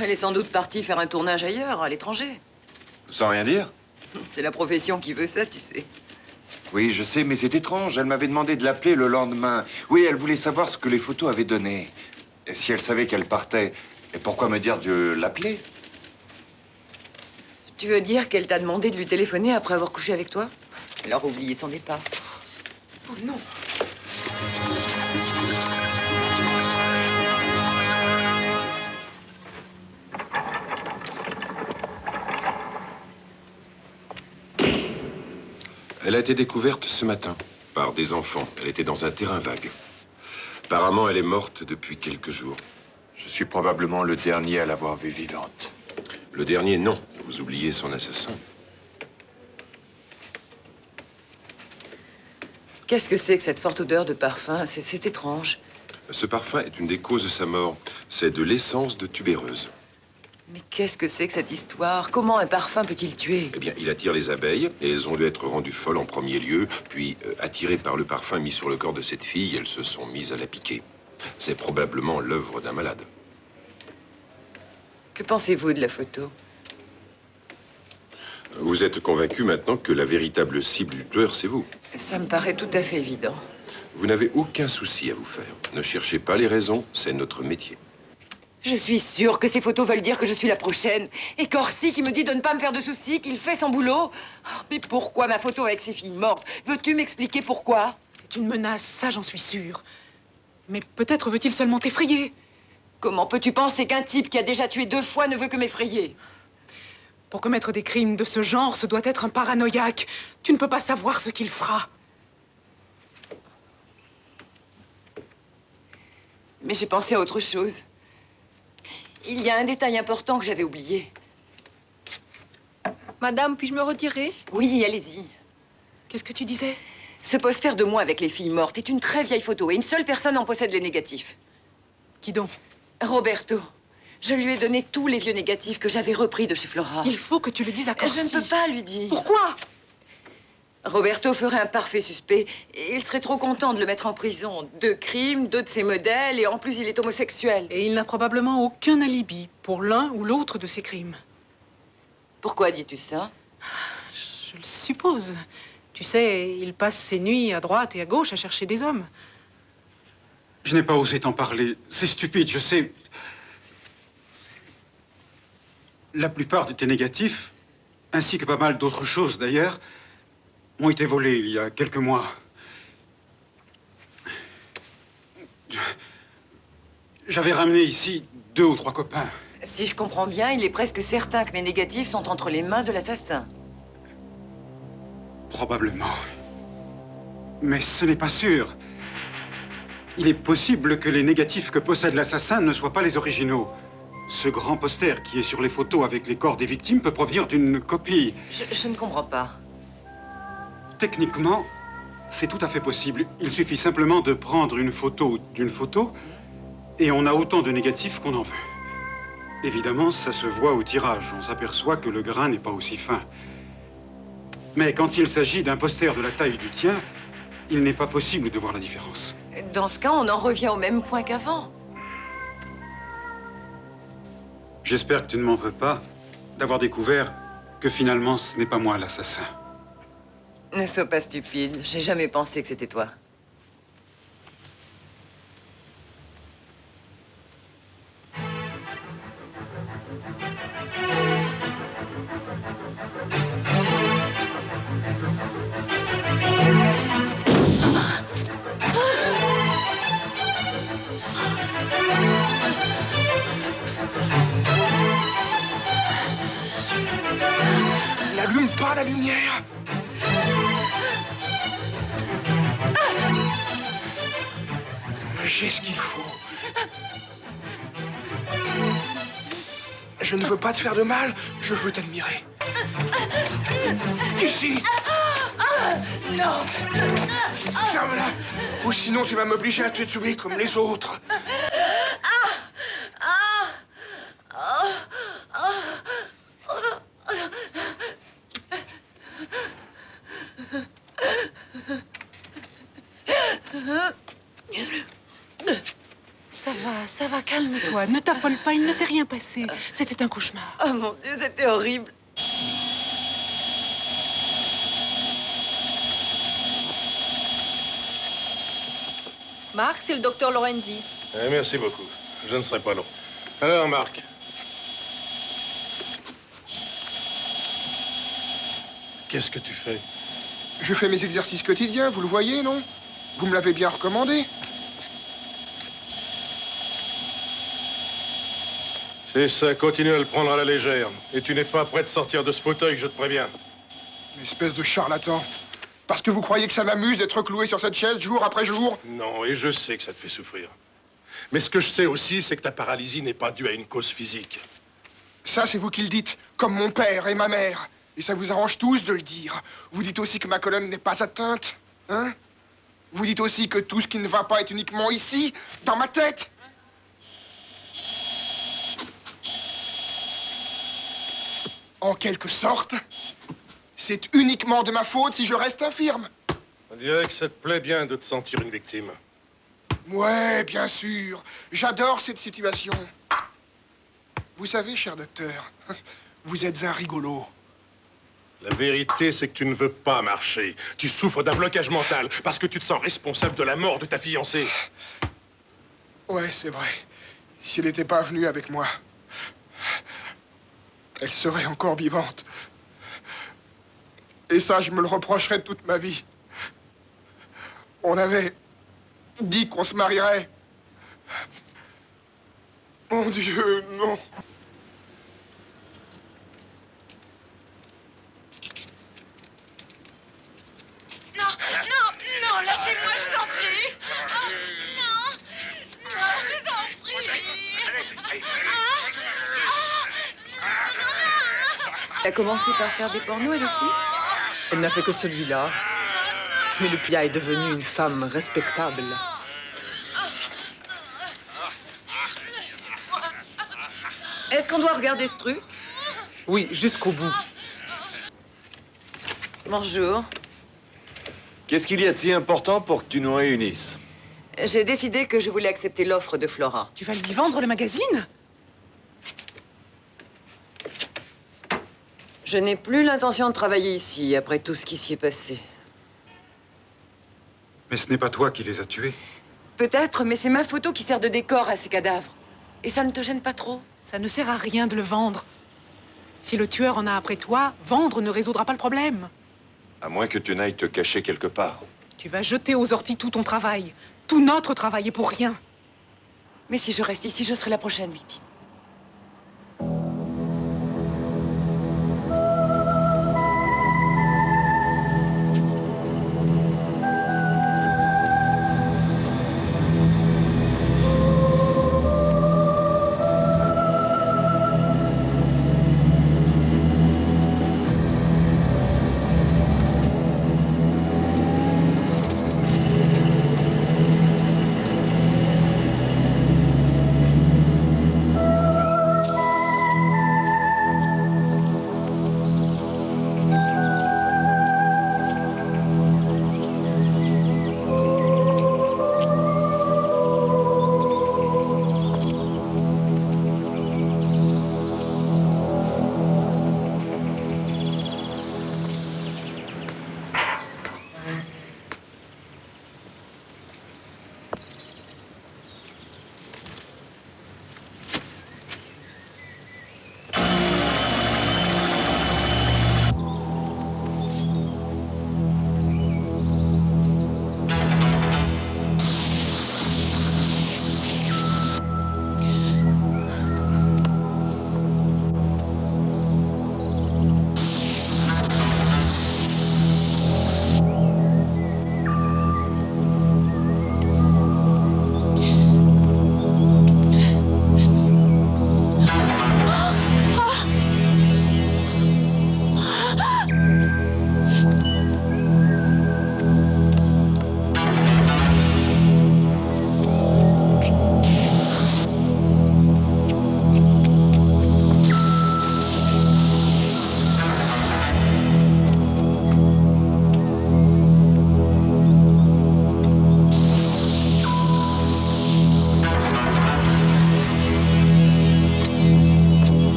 [SPEAKER 3] Elle est sans doute partie faire un tournage ailleurs, à l'étranger.
[SPEAKER 15] Sans rien dire?
[SPEAKER 3] C'est la profession qui veut ça, tu sais.
[SPEAKER 15] Oui, je sais, mais c'est étrange. Elle m'avait demandé de l'appeler le lendemain. Oui, elle voulait savoir ce que les photos avaient donné. Et si elle savait qu'elle partait, et pourquoi me dire de l'appeler?
[SPEAKER 3] Tu veux dire qu'elle t'a demandé de lui téléphoner après avoir couché avec toi? Elle aura oublié son départ.
[SPEAKER 8] Oh non.
[SPEAKER 10] Elle a été découverte ce matin par des enfants. Elle était dans un terrain vague. Apparemment, elle est morte depuis quelques jours.
[SPEAKER 15] Je suis probablement le dernier à l'avoir vue vivante.
[SPEAKER 10] Le dernier, non. Vous oubliez son assassin.
[SPEAKER 3] Qu'est-ce que c'est que cette forte odeur de parfum? C'est étrange.
[SPEAKER 10] Ce parfum est une des causes de sa mort. C'est de l'essence de tubéreuse.
[SPEAKER 3] Mais qu'est-ce que c'est que cette histoire? Comment un parfum peut-il tuer?
[SPEAKER 10] Eh bien, il attire les abeilles, et elles ont dû être rendues folles en premier lieu, puis, attirées par le parfum mis sur le corps de cette fille, elles se sont mises à la piquer. C'est probablement l'œuvre d'un malade.
[SPEAKER 3] Que pensez-vous de la photo?
[SPEAKER 10] Vous êtes convaincu maintenant que la véritable cible du tueur, c'est vous?
[SPEAKER 3] Ça me paraît tout à fait évident.
[SPEAKER 10] Vous n'avez aucun souci à vous faire. Ne cherchez pas les raisons, c'est notre métier.
[SPEAKER 3] Je suis sûre que ces photos veulent dire que je suis la prochaine. Et Corsi qui me dit de ne pas me faire de soucis, qu'il fait son boulot. Oh, mais pourquoi ma photo avec ces filles mortes? Veux-tu m'expliquer pourquoi?
[SPEAKER 12] C'est une menace, ça j'en suis sûre. Mais peut-être veut-il seulement t'effrayer.
[SPEAKER 3] Comment peux-tu penser qu'un type qui a déjà tué 2 fois ne veut que m'effrayer?
[SPEAKER 12] Pour commettre des crimes de ce genre, ce doit être un paranoïaque. Tu ne peux pas savoir ce qu'il fera.
[SPEAKER 3] Mais j'ai pensé à autre chose. Il y a un détail important que j'avais oublié.
[SPEAKER 7] Madame, puis-je me retirer?
[SPEAKER 3] Oui, allez-y.
[SPEAKER 12] Qu'est-ce que tu disais?
[SPEAKER 3] Ce poster de moi avec les filles mortes est une très vieille photo et une seule personne en possède les négatifs.
[SPEAKER 12] Qui donc?
[SPEAKER 3] Roberto. Je lui ai donné tous les vieux négatifs que j'avais repris de chez Flora.
[SPEAKER 12] Il faut que tu le dises à Corsi.
[SPEAKER 3] Je ne peux pas lui dire.
[SPEAKER 12] Pourquoi?
[SPEAKER 3] Roberto ferait un parfait suspect et il serait trop content de le mettre en prison. 2 crimes, 2 de ses modèles et en plus il est homosexuel.
[SPEAKER 12] Et il n'a probablement aucun alibi pour l'un ou l'autre de ses crimes.
[SPEAKER 3] Pourquoi dis-tu ça?
[SPEAKER 12] Je le suppose. Tu sais, il passe ses nuits à droite et à gauche à chercher des hommes.
[SPEAKER 1] Je n'ai pas osé t'en parler. C'est stupide, je sais. La plupart de tes négatifs, ainsi que pas mal d'autres choses d'ailleurs, ont été volés il y a quelques mois. J'avais ramené ici 2 ou 3 copains.
[SPEAKER 3] Si je comprends bien, il est presque certain que mes négatifs sont entre les mains de l'assassin.
[SPEAKER 1] Probablement. Mais ce n'est pas sûr. Il est possible que les négatifs que possède l'assassin ne soient pas les originaux. Ce grand poster qui est sur les photos avec les corps des victimes peut provenir d'une copie.
[SPEAKER 3] Je ne comprends pas.
[SPEAKER 1] Techniquement, c'est tout à fait possible. Il suffit simplement de prendre une photo d'une photo et on a autant de négatifs qu'on en veut. Évidemment, ça se voit au tirage. On s'aperçoit que le grain n'est pas aussi fin. Mais quand il s'agit d'un poster de la taille du tien, il n'est pas possible de voir la différence.
[SPEAKER 3] Dans ce cas, on en revient au même point qu'avant.
[SPEAKER 1] J'espère que tu ne m'en veux pas d'avoir découvert que finalement, ce n'est pas moi l'assassin.
[SPEAKER 3] Ne sois pas stupide. J'ai jamais pensé que c'était toi.
[SPEAKER 6] N'allume pas la lumière! J'ai ce qu'il faut. Je ne veux pas te faire de mal, je veux t'admirer. Ici!
[SPEAKER 8] Non!
[SPEAKER 6] Ferme-la! Ou sinon tu vas m'obliger à te tuer comme les autres.
[SPEAKER 12] Ça Ça va, calme-toi. Ne t'affole pas, il ne s'est rien passé. C'était un cauchemar.
[SPEAKER 3] Oh mon Dieu, c'était horrible.
[SPEAKER 7] Marc, c'est le docteur Lorenzi.
[SPEAKER 9] Merci beaucoup. Je ne serai pas long. Alors, Marc. Qu'est-ce que tu fais?
[SPEAKER 6] Je fais mes exercices quotidiens, vous le voyez, non? Vous me l'avez bien recommandé.
[SPEAKER 9] C'est ça, continue à le prendre à la légère. Et tu n'es pas prêt de sortir de ce fauteuil, je te préviens.
[SPEAKER 6] Une espèce de charlatan. Parce que vous croyez que ça m'amuse d'être cloué sur cette chaise jour après jour?
[SPEAKER 9] Non, et je sais que ça te fait souffrir. Mais ce que je sais aussi, c'est que ta paralysie n'est pas due à une cause physique.
[SPEAKER 6] Ça, c'est vous qui le dites, comme mon père et ma mère. Et ça vous arrange tous de le dire. Vous dites aussi que ma colonne n'est pas atteinte, hein? Vous dites aussi que tout ce qui ne va pas est uniquement ici, dans ma tête. En quelque sorte, c'est uniquement de ma faute si je reste infirme.
[SPEAKER 9] On dirait que ça te plaît bien de te sentir une victime.
[SPEAKER 6] Ouais, bien sûr. J'adore cette situation. Vous savez, cher docteur, vous êtes un rigolo.
[SPEAKER 9] La vérité, c'est que tu ne veux pas marcher. Tu souffres d'un blocage mental parce que tu te sens responsable de la mort de ta fiancée.
[SPEAKER 6] Ouais, c'est vrai. Si elle n'était pas venue avec moi, elle serait encore vivante. Et ça, je me le reprocherais toute ma vie. On avait dit qu'on se marierait. Mon Dieu, non.
[SPEAKER 16] Non, lâchez-moi, je vous en prie. Non, je vous en prie.
[SPEAKER 3] Elle a commencé par faire des pornos, elle aussi?
[SPEAKER 4] Elle n'a fait que celui-là. Mais Lupia est devenue une femme respectable.
[SPEAKER 3] Est-ce qu'on doit regarder ce truc?
[SPEAKER 4] Oui, jusqu'au bout.
[SPEAKER 3] Bonjour.
[SPEAKER 15] Qu'est-ce qu'il y a de si important pour que tu nous réunisses?
[SPEAKER 3] J'ai décidé que je voulais accepter l'offre de Flora.
[SPEAKER 12] Tu vas lui vendre le magazine?
[SPEAKER 3] Je n'ai plus l'intention de travailler ici, après tout ce qui s'y est passé.
[SPEAKER 1] Mais ce n'est pas toi qui les as tués.
[SPEAKER 3] Peut-être, mais c'est ma photo qui sert de décor à ces cadavres. Et ça ne te gêne pas trop?
[SPEAKER 12] Ça ne sert à rien de le vendre. Si le tueur en a après toi, vendre ne résoudra pas le problème.
[SPEAKER 15] À moins que tu n'ailles te cacher quelque part.
[SPEAKER 12] Tu vas jeter aux orties tout ton travail. Tout notre travail est pour rien.
[SPEAKER 3] Mais si je reste ici, je serai la prochaine victime.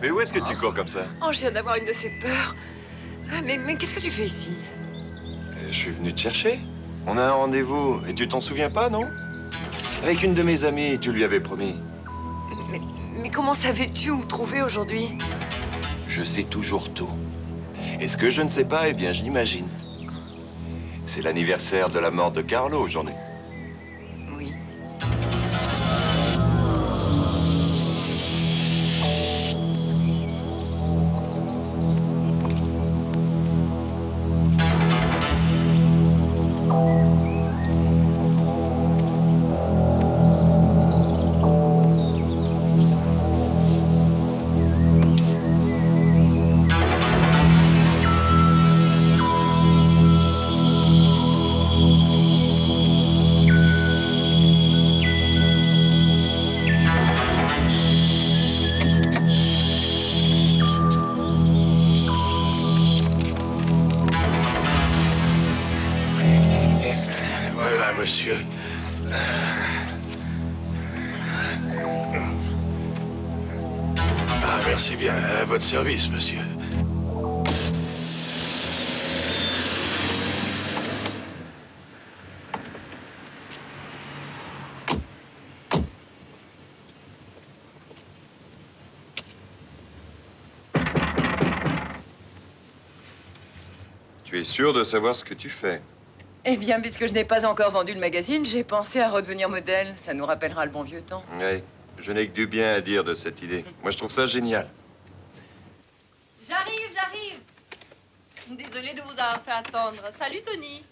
[SPEAKER 15] Mais où est-ce que tu cours comme ça?
[SPEAKER 3] Oh, je viens d'avoir une de ces peurs. Ah, mais qu'est-ce que tu fais ici?
[SPEAKER 15] Je suis venu te chercher. On a un rendez-vous, et tu t'en souviens pas, non? Avec une de mes amies, tu lui avais promis.
[SPEAKER 3] Mais comment savais-tu où me trouver aujourd'hui?
[SPEAKER 15] Je sais toujours tout. Et ce que je ne sais pas, eh bien, je l'imagine. C'est l'anniversaire de la mort de Carlo aujourd'hui.
[SPEAKER 3] Oui.
[SPEAKER 9] Voilà, monsieur. Ah, merci bien. À votre service, monsieur.
[SPEAKER 15] Tu es sûr de savoir ce que tu fais?
[SPEAKER 3] Eh bien, puisque je n'ai pas encore vendu le magazine, j'ai pensé à redevenir modèle. Ça nous rappellera le bon vieux temps.
[SPEAKER 15] Oui, je n'ai que du bien à dire de cette idée. Moi, je trouve ça génial.
[SPEAKER 17] J'arrive. Désolée de vous avoir fait attendre. Salut, Tony.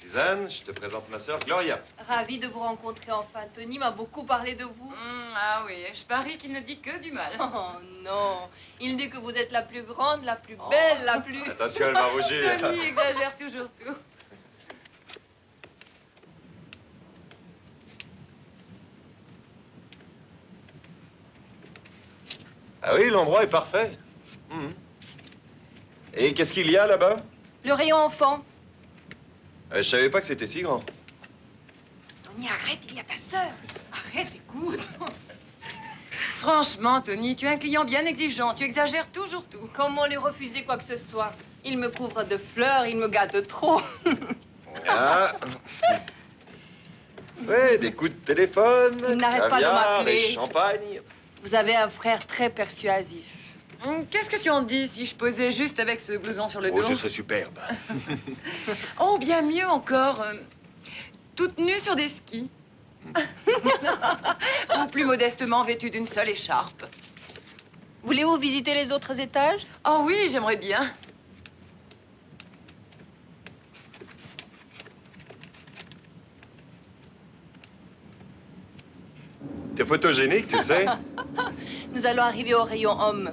[SPEAKER 15] Suzanne, je te présente ma sœur Gloria.
[SPEAKER 17] Ravie de vous rencontrer enfin. Tony m'a beaucoup parlé de vous.
[SPEAKER 3] Ah oui, je parie qu'il ne dit que du mal.
[SPEAKER 17] Oh non, il dit que vous êtes la plus grande, la plus belle, la plus...
[SPEAKER 15] Attention, elle va rougir.
[SPEAKER 17] Tony exagère toujours tout.
[SPEAKER 15] Ah oui, l'endroit est parfait. Et qu'est-ce qu'il y a là-bas?
[SPEAKER 17] Le rayon enfant.
[SPEAKER 15] Je savais pas que c'était si grand.
[SPEAKER 3] Tony, arrête, il y a ta sœur. Arrête, écoute. Franchement, Tony, tu es un client bien exigeant. Tu exagères toujours tout.
[SPEAKER 17] Comment lui refuser quoi que ce soit? Il me couvre de fleurs, il me gâte trop.
[SPEAKER 15] Ah. Ouais, des coups de téléphone.
[SPEAKER 17] Il n'arrête pas de
[SPEAKER 15] caviar
[SPEAKER 17] m'appeler.
[SPEAKER 15] et champagne.
[SPEAKER 17] Vous avez un frère très persuasif.
[SPEAKER 3] Qu'est-ce que tu en dis si je posais juste avec ce blouson sur le dos?
[SPEAKER 15] Oh, ce serait superbe.
[SPEAKER 3] Oh, bien mieux encore. Toute nue sur des skis. Ou plus modestement vêtue d'une seule écharpe.
[SPEAKER 17] Voulez-vous visiter les autres étages?
[SPEAKER 3] Oh oui, j'aimerais bien.
[SPEAKER 15] T'es photogénique, tu sais.
[SPEAKER 17] Nous allons arriver au rayon homme.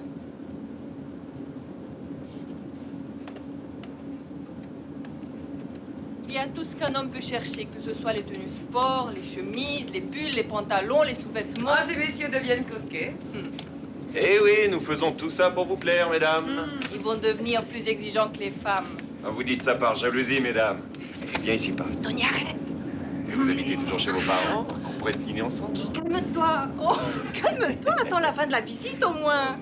[SPEAKER 17] Il y a tout ce qu'un homme peut chercher, que ce soit les tenues sport, les chemises, les pulls, les pantalons, les sous-vêtements.
[SPEAKER 3] Oh, ces messieurs deviennent coquets.
[SPEAKER 15] Eh oui, nous faisons tout ça pour vous plaire, mesdames.
[SPEAKER 17] Ils vont devenir plus exigeants que les femmes.
[SPEAKER 15] Ah, vous dites ça par jalousie, mesdames. Eh bien, ici pas.
[SPEAKER 17] Tony, arrête.
[SPEAKER 15] Vous habitez toujours chez vos parents? On pourrait dîner ensemble.
[SPEAKER 17] Calme-toi. Oh, calme-toi. Attends la fin de la visite, au moins.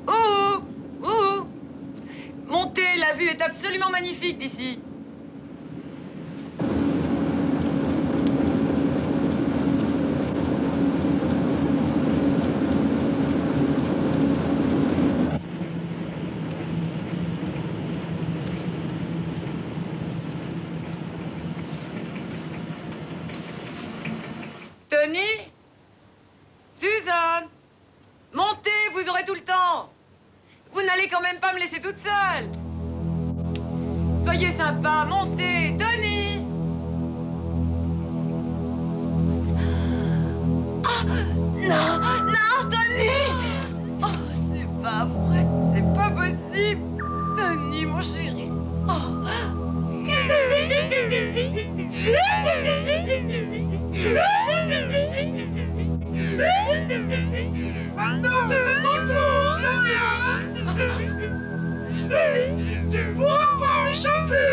[SPEAKER 3] Oh! Oh! Montez, la vue est absolument magnifique d'ici. Tony? Suzanne? Montez, vous aurez tout le temps. Vous n'allez quand même pas me laisser toute seule. Soyez sympa, montez, Tony. Oh, non, non, Tony. Oh, c'est pas vrai, c'est pas possible. Tony, mon chéri. Oh.
[SPEAKER 16] Maintenant, c'est ton tour, tu pourras pas échapper.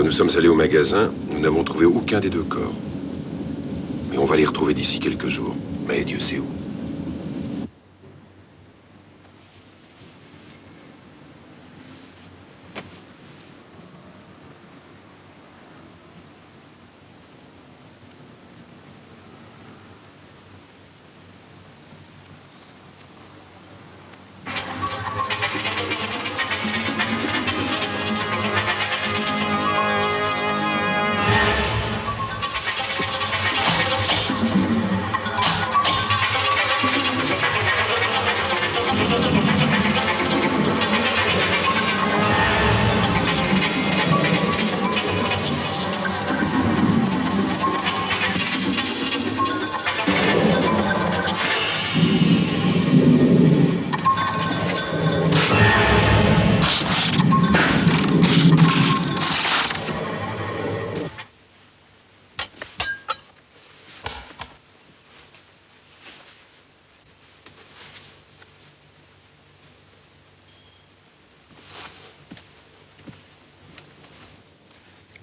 [SPEAKER 10] nous sommes allés au magasin, nous n'avons trouvé aucun des deux corps. Mais on va les retrouver d'ici quelques jours. Mais Dieu sait où.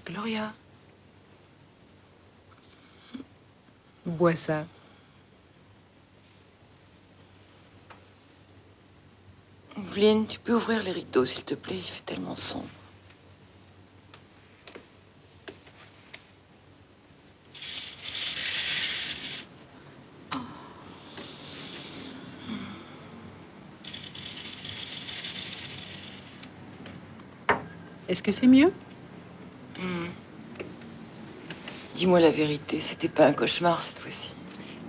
[SPEAKER 12] Gloria. Bois ça.
[SPEAKER 3] Vline, tu peux ouvrir les rideaux, s'il te plaît? Il fait tellement sombre.
[SPEAKER 12] Est-ce que c'est mieux?
[SPEAKER 3] Dis-moi la vérité, c'était pas un cauchemar cette fois-ci.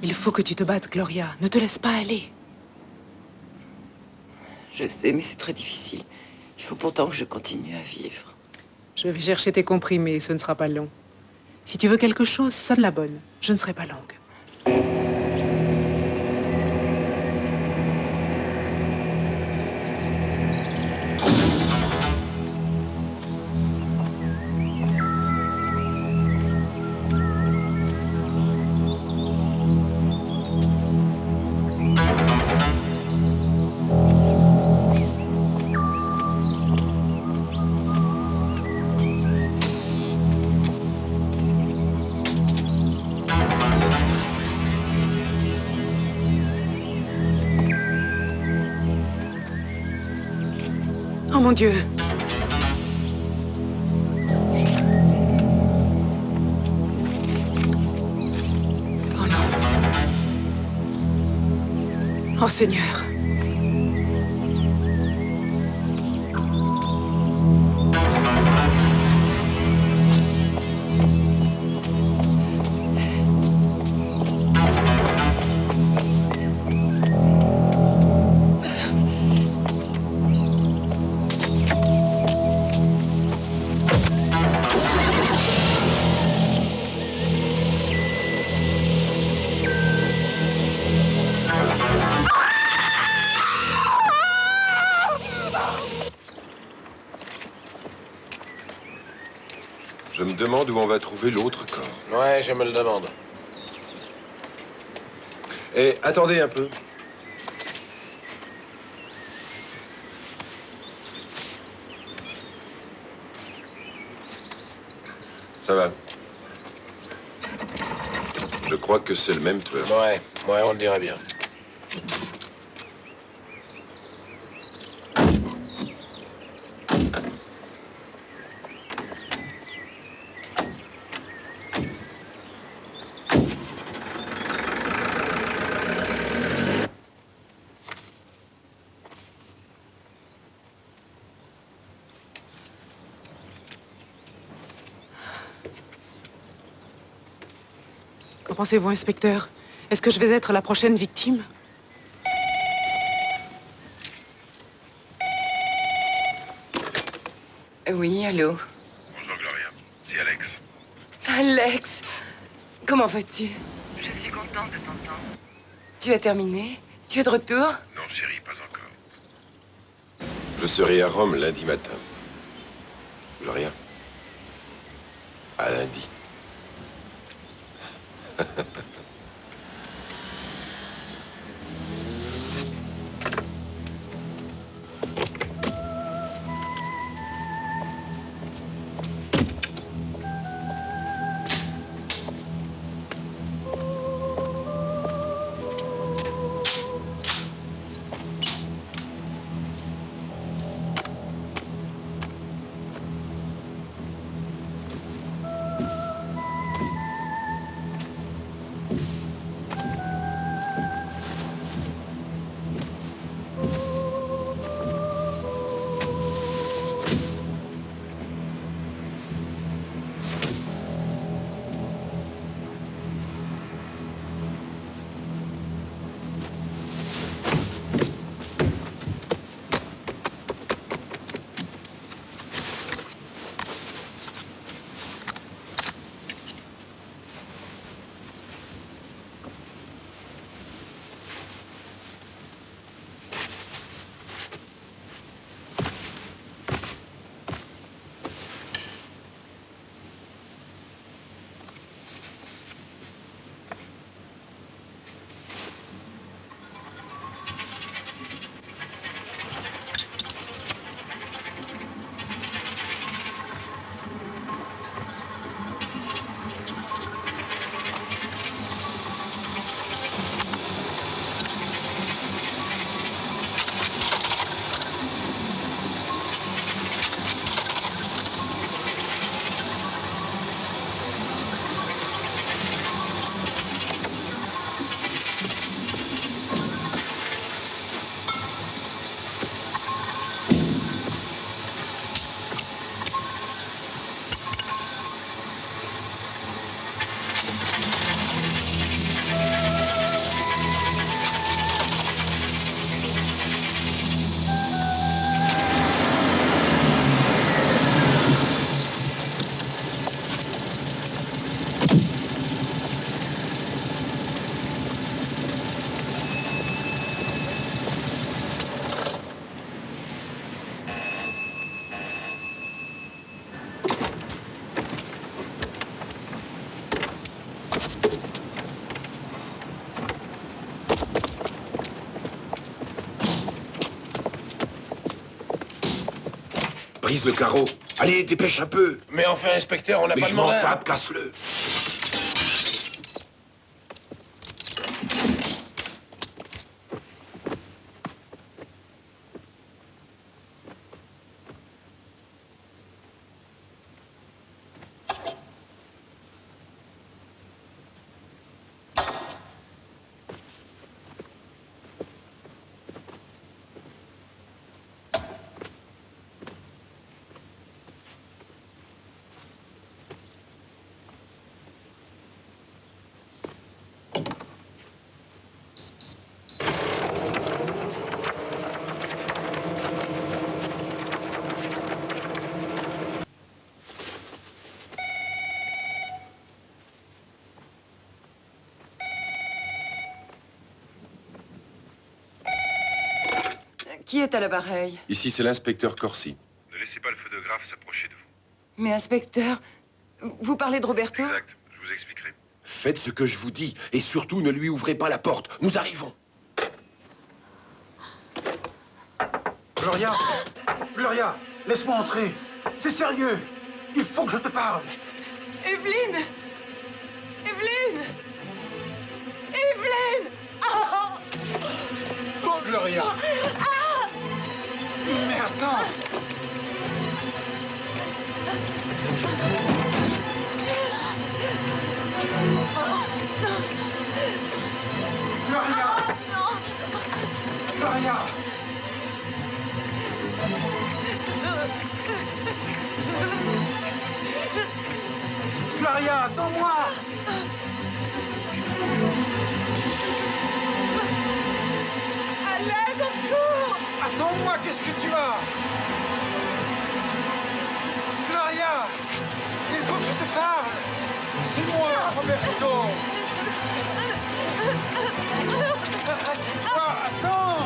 [SPEAKER 12] Il faut que tu te battes, Gloria. Ne te laisse pas aller.
[SPEAKER 3] Je sais, mais c'est très difficile. Il faut pourtant que je continue à vivre.
[SPEAKER 12] Je vais chercher tes comprimés, ce ne sera pas long. Si tu veux quelque chose, sonne la bonne. Je ne serai pas longue. Oh mon Dieu! Oh non! Oh Seigneur!
[SPEAKER 10] Je me demande où on va trouver l'autre corps.
[SPEAKER 14] Ouais, je me le demande.
[SPEAKER 10] Et attendez un peu. Ça va. Je crois que c'est le même tueur.
[SPEAKER 14] Ouais, on le dirait bien.
[SPEAKER 12] Qu'en pensez-vous, inspecteur? Est-ce que je vais être la prochaine victime?
[SPEAKER 3] Oui, allô?
[SPEAKER 9] Bonjour Gloria, c'est Alex.
[SPEAKER 3] Alex! Comment vas-tu? Je suis contente de t'entendre. Tu as terminé? Tu es de retour?
[SPEAKER 9] Non chérie, pas encore.
[SPEAKER 10] Je serai à Rome lundi matin. Gloria. À lundi. Brise le carreau. Allez, dépêche un peu.
[SPEAKER 14] Mais enfin, inspecteur, on n'a pas
[SPEAKER 10] je m'en
[SPEAKER 14] demandé.
[SPEAKER 10] tape, casse-le.
[SPEAKER 3] Qui est à l'appareil?
[SPEAKER 10] Ici, c'est l'inspecteur Corsi.
[SPEAKER 9] Ne laissez pas le photographe s'approcher de vous.
[SPEAKER 3] Mais inspecteur, vous parlez de Roberto?
[SPEAKER 9] Exact, je vous expliquerai.
[SPEAKER 10] Faites ce que je vous dis, et surtout ne lui ouvrez pas la porte. Nous arrivons.
[SPEAKER 14] Gloria! Gloria! Laisse-moi entrer! C'est sérieux! Il faut que je te parle!
[SPEAKER 3] Evelyne! Evelyne! Evelyne! Oh,
[SPEAKER 14] oh Gloria!
[SPEAKER 3] Ah!
[SPEAKER 14] Mais attends! Gloria! Gloria! Gloria, attends-moi!
[SPEAKER 3] À l'aide, au secours!
[SPEAKER 14] Attends-moi, qu'est-ce que tu as? Gloria! Il faut que je te parle! C'est moi, Roberto! Arrête-toi, attends!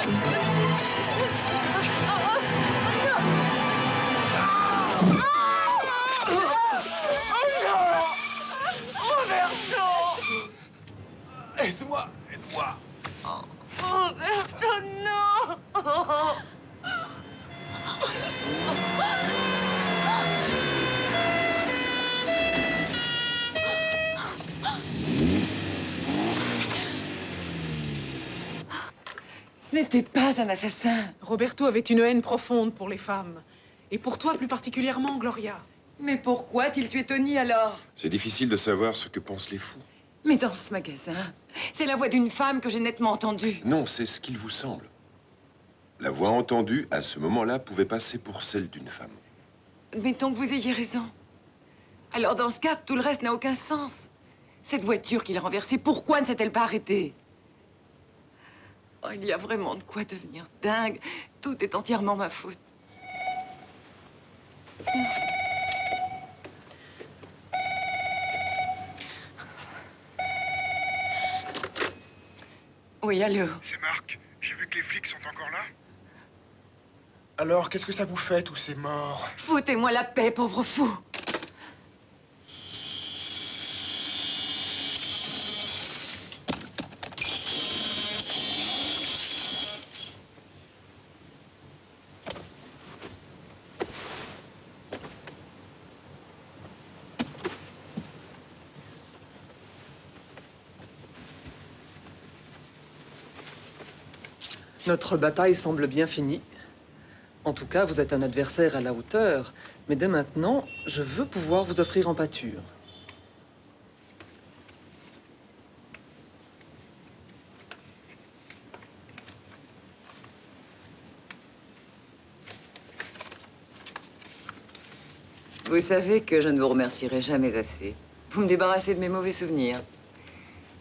[SPEAKER 14] Aide-moi, aide-moi!
[SPEAKER 3] Roberto, non! Ce n'était pas un assassin.
[SPEAKER 12] Roberto avait une haine profonde pour les femmes. Et pour toi plus particulièrement, Gloria.
[SPEAKER 3] Mais pourquoi a-t-il tué Tony alors?
[SPEAKER 10] C'est difficile de savoir ce que pensent les fous.
[SPEAKER 3] Mais dans ce magasin, c'est la voix d'une femme que j'ai nettement entendue.
[SPEAKER 10] Non, c'est ce qu'il vous semble. La voix entendue, à ce moment-là, pouvait passer pour celle d'une femme.
[SPEAKER 3] Mettons que vous ayez raison. Alors dans ce cas, tout le reste n'a aucun sens. Cette voiture qu'il a renversée, pourquoi ne s'est-elle pas arrêtée? Oh, il y a vraiment de quoi devenir dingue. Tout est entièrement ma faute. Oui, allô?
[SPEAKER 5] C'est Marc. J'ai vu que les flics sont encore là.
[SPEAKER 6] Alors, qu'est-ce que ça vous fait, tous ces morts?
[SPEAKER 3] Foutez-moi la paix, pauvre fou!
[SPEAKER 4] Notre bataille semble bien finie. En tout cas, vous êtes un adversaire à la hauteur. Mais dès maintenant, je veux pouvoir vous offrir en pâture.
[SPEAKER 3] Vous savez que je ne vous remercierai jamais assez. Vous me débarrassez de mes mauvais souvenirs.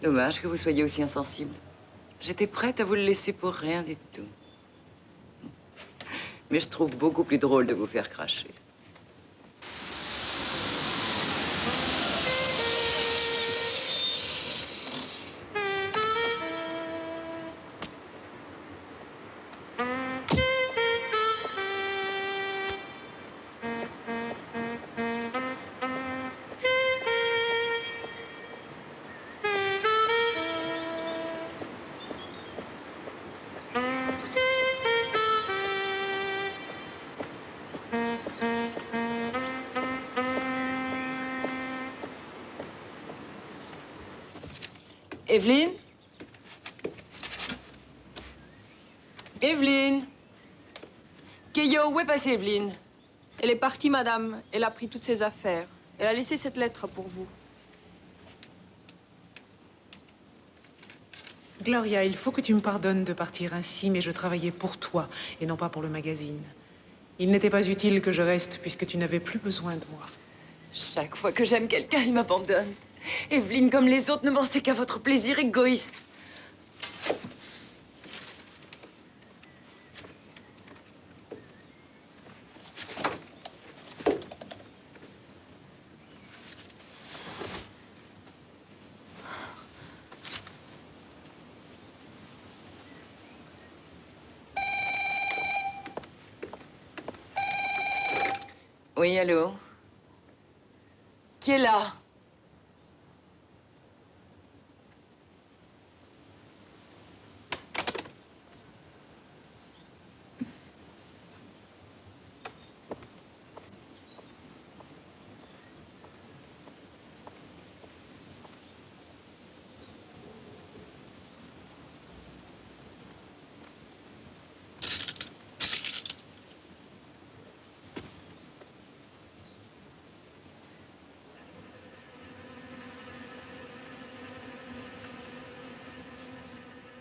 [SPEAKER 3] Dommage que vous soyez aussi insensible. J'étais prête à vous le laisser pour rien du tout. Mais je trouve beaucoup plus drôle de vous faire cracher. Evelyne? Evelyne? Keyo, où est passée Evelyne?
[SPEAKER 7] Elle est partie, madame. Elle a pris toutes ses affaires. Elle a laissé cette lettre pour vous.
[SPEAKER 12] Gloria, il faut que tu me pardonnes de partir ainsi, mais je travaillais pour toi et non pas pour le magazine. Il n'était pas utile que je reste puisque tu n'avais plus besoin de moi.
[SPEAKER 3] Chaque fois que j'aime quelqu'un, il m'abandonne. Evelyne, comme les autres, ne pensez qu'à votre plaisir égoïste. Oui, allô? Qui est là?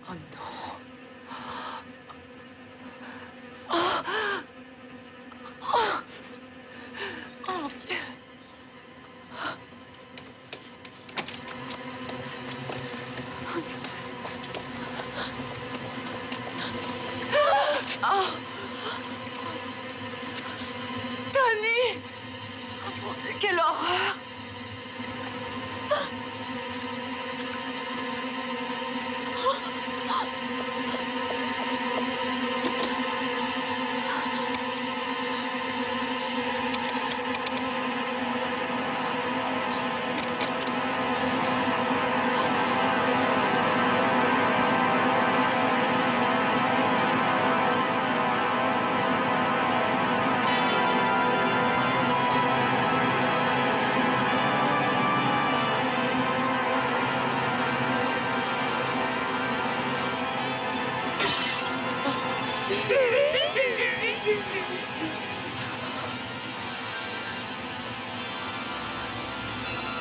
[SPEAKER 3] Oh non. Oh. Oh. Oh mon Dieu. Oh. Tony. Oh mon Dieu, quelle horreur.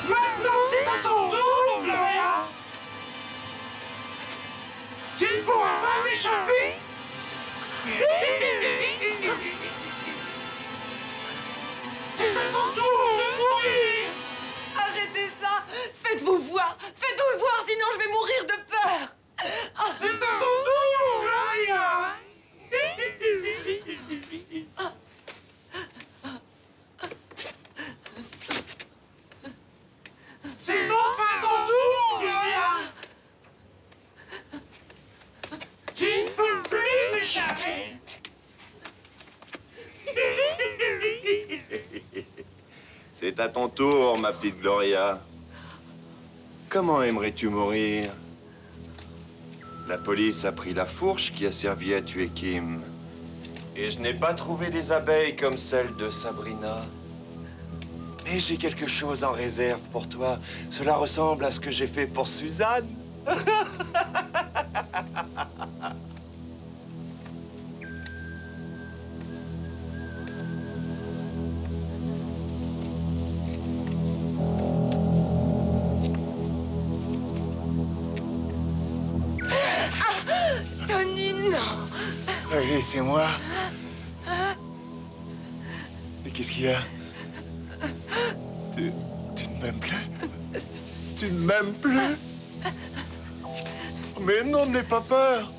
[SPEAKER 16] Maintenant, c'est à ton tour, Gloria. Tu ne pourras pas m'échapper. C'est à ton tour de mourir.
[SPEAKER 3] Arrêtez ça. Faites-vous voir. Faites-vous voir, sinon je vais mourir de peur.
[SPEAKER 16] C'est à ton tour, Gloria. C'est enfin ton tour, Gloria. Tu ne peux plus m'échapper.
[SPEAKER 15] C'est à ton tour, ma petite Gloria. Comment aimerais-tu mourir? La police a pris la fourche qui a servi à tuer Kim. Et je n'ai pas trouvé des abeilles comme celles de Sabrina. Mais j'ai quelque chose en réserve pour toi. Cela ressemble à ce que j'ai fait pour Suzanne.
[SPEAKER 3] Tony, non.
[SPEAKER 15] Oui, c'est moi. Mais qu'est-ce qu'il y a? Tu ne m'aimes plus? Tu ne m'aimes plus? Mais non, n'aie pas peur.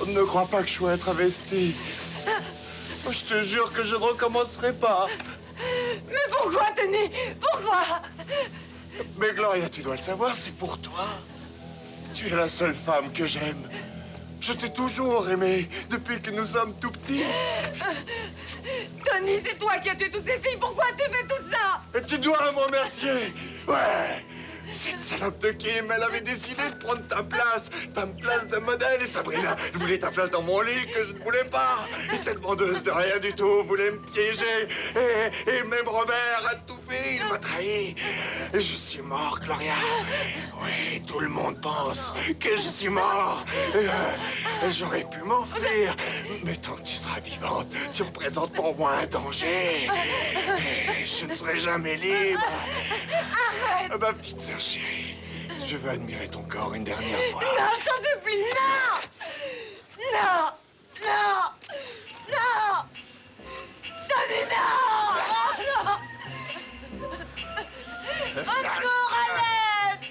[SPEAKER 15] Ne crois pas que je sois un travesti. Je te jure que je ne recommencerai pas.
[SPEAKER 3] Mais pourquoi, Tony? Pourquoi?
[SPEAKER 15] Mais Gloria, tu dois le savoir, c'est pour toi. Tu es la seule femme que j'aime. Je t'ai toujours aimé, depuis que nous sommes tout petits.
[SPEAKER 3] Tony, c'est toi qui as tué toutes ces filles. Pourquoi tu fais tout ça?
[SPEAKER 15] Et tu dois me remercier. Ouais. Cette salope de Kim, elle avait décidé de prendre ta place de modèle. Et Sabrina, elle voulait ta place dans mon lit que je ne voulais pas. Et cette vendeuse de rien du tout voulait me piéger. Et même Robert a tout fait
[SPEAKER 6] trompé, il m'a trahi. Je suis mort, Gloria. Oui, tout le monde pense que je suis mort. J'aurais pu m'enfuir, mais tant que tu seras vivante, tu représentes pour moi un danger. Et je ne serai jamais libre.
[SPEAKER 16] Arrête!
[SPEAKER 6] Ma petite sœur chérie, je veux admirer ton corps une dernière fois.
[SPEAKER 16] Non, je t'en supplie, non! Non! Non! Non! Tony, non! Oh, non! Au secours, à l'aide!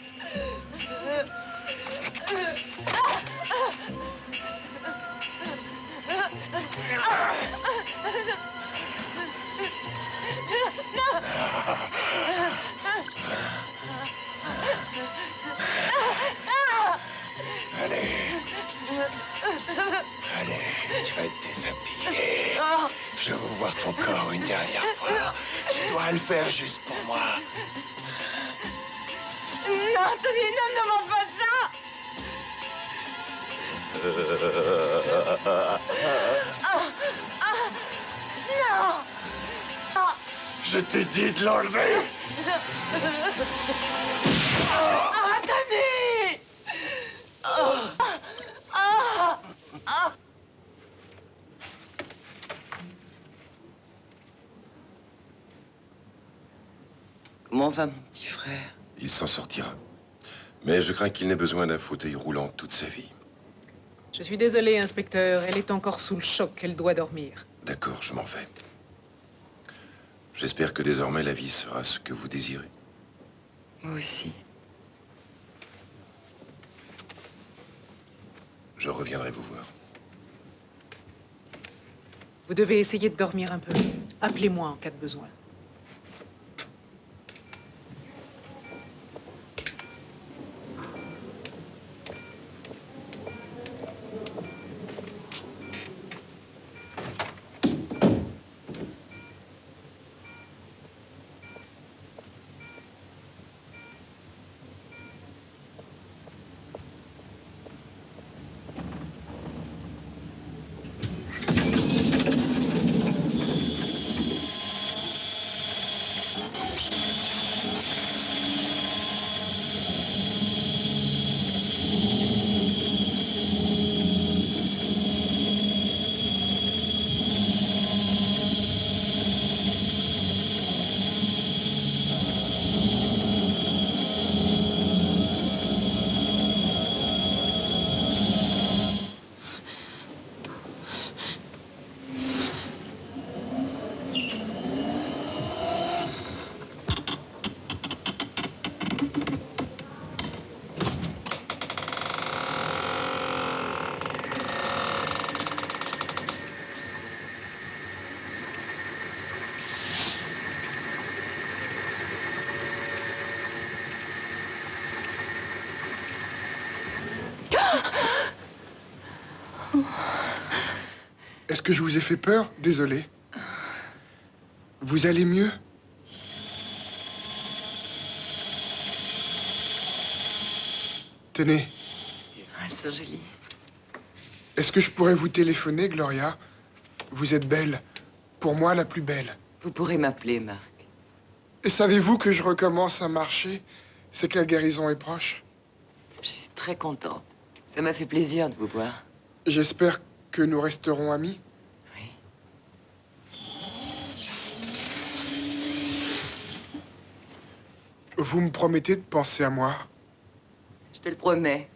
[SPEAKER 6] Allez. Allez, tu vas te déshabiller. Je veux voir ton corps une dernière fois. Tu dois le faire juste pour moi.
[SPEAKER 16] Non, Tony, ne demande pas ça! Non!
[SPEAKER 6] Je t'ai dit de l'enlever.
[SPEAKER 16] Tony!
[SPEAKER 3] Comment va mon petit frère?
[SPEAKER 10] Il s'en sortira. Mais je crains qu'il n'ait besoin d'un fauteuil roulant toute sa vie.
[SPEAKER 12] Je suis désolée, inspecteur. Elle est encore sous le choc. Elle doit dormir.
[SPEAKER 10] D'accord, je m'en vais. J'espère que désormais la vie sera ce que vous désirez.
[SPEAKER 3] Moi aussi.
[SPEAKER 10] Je reviendrai vous voir.
[SPEAKER 12] Vous devez essayer de dormir un peu. Appelez-moi en cas de besoin.
[SPEAKER 6] Est-ce que je vous ai fait peur? Désolé. Vous allez mieux? Tenez.
[SPEAKER 3] Elles sont jolies.
[SPEAKER 6] Est-ce que je pourrais vous téléphoner, Gloria? Vous êtes belle. Pour moi, la plus belle.
[SPEAKER 3] Vous pourrez m'appeler, Marc.
[SPEAKER 6] Et savez-vous que je recommence à marcher? C'est que la guérison est proche.
[SPEAKER 3] Je suis très contente. Ça m'a fait plaisir de vous voir.
[SPEAKER 6] J'espère que nous resterons amis.
[SPEAKER 3] Oui.
[SPEAKER 6] Vous me promettez de penser à moi?
[SPEAKER 3] Je te le promets.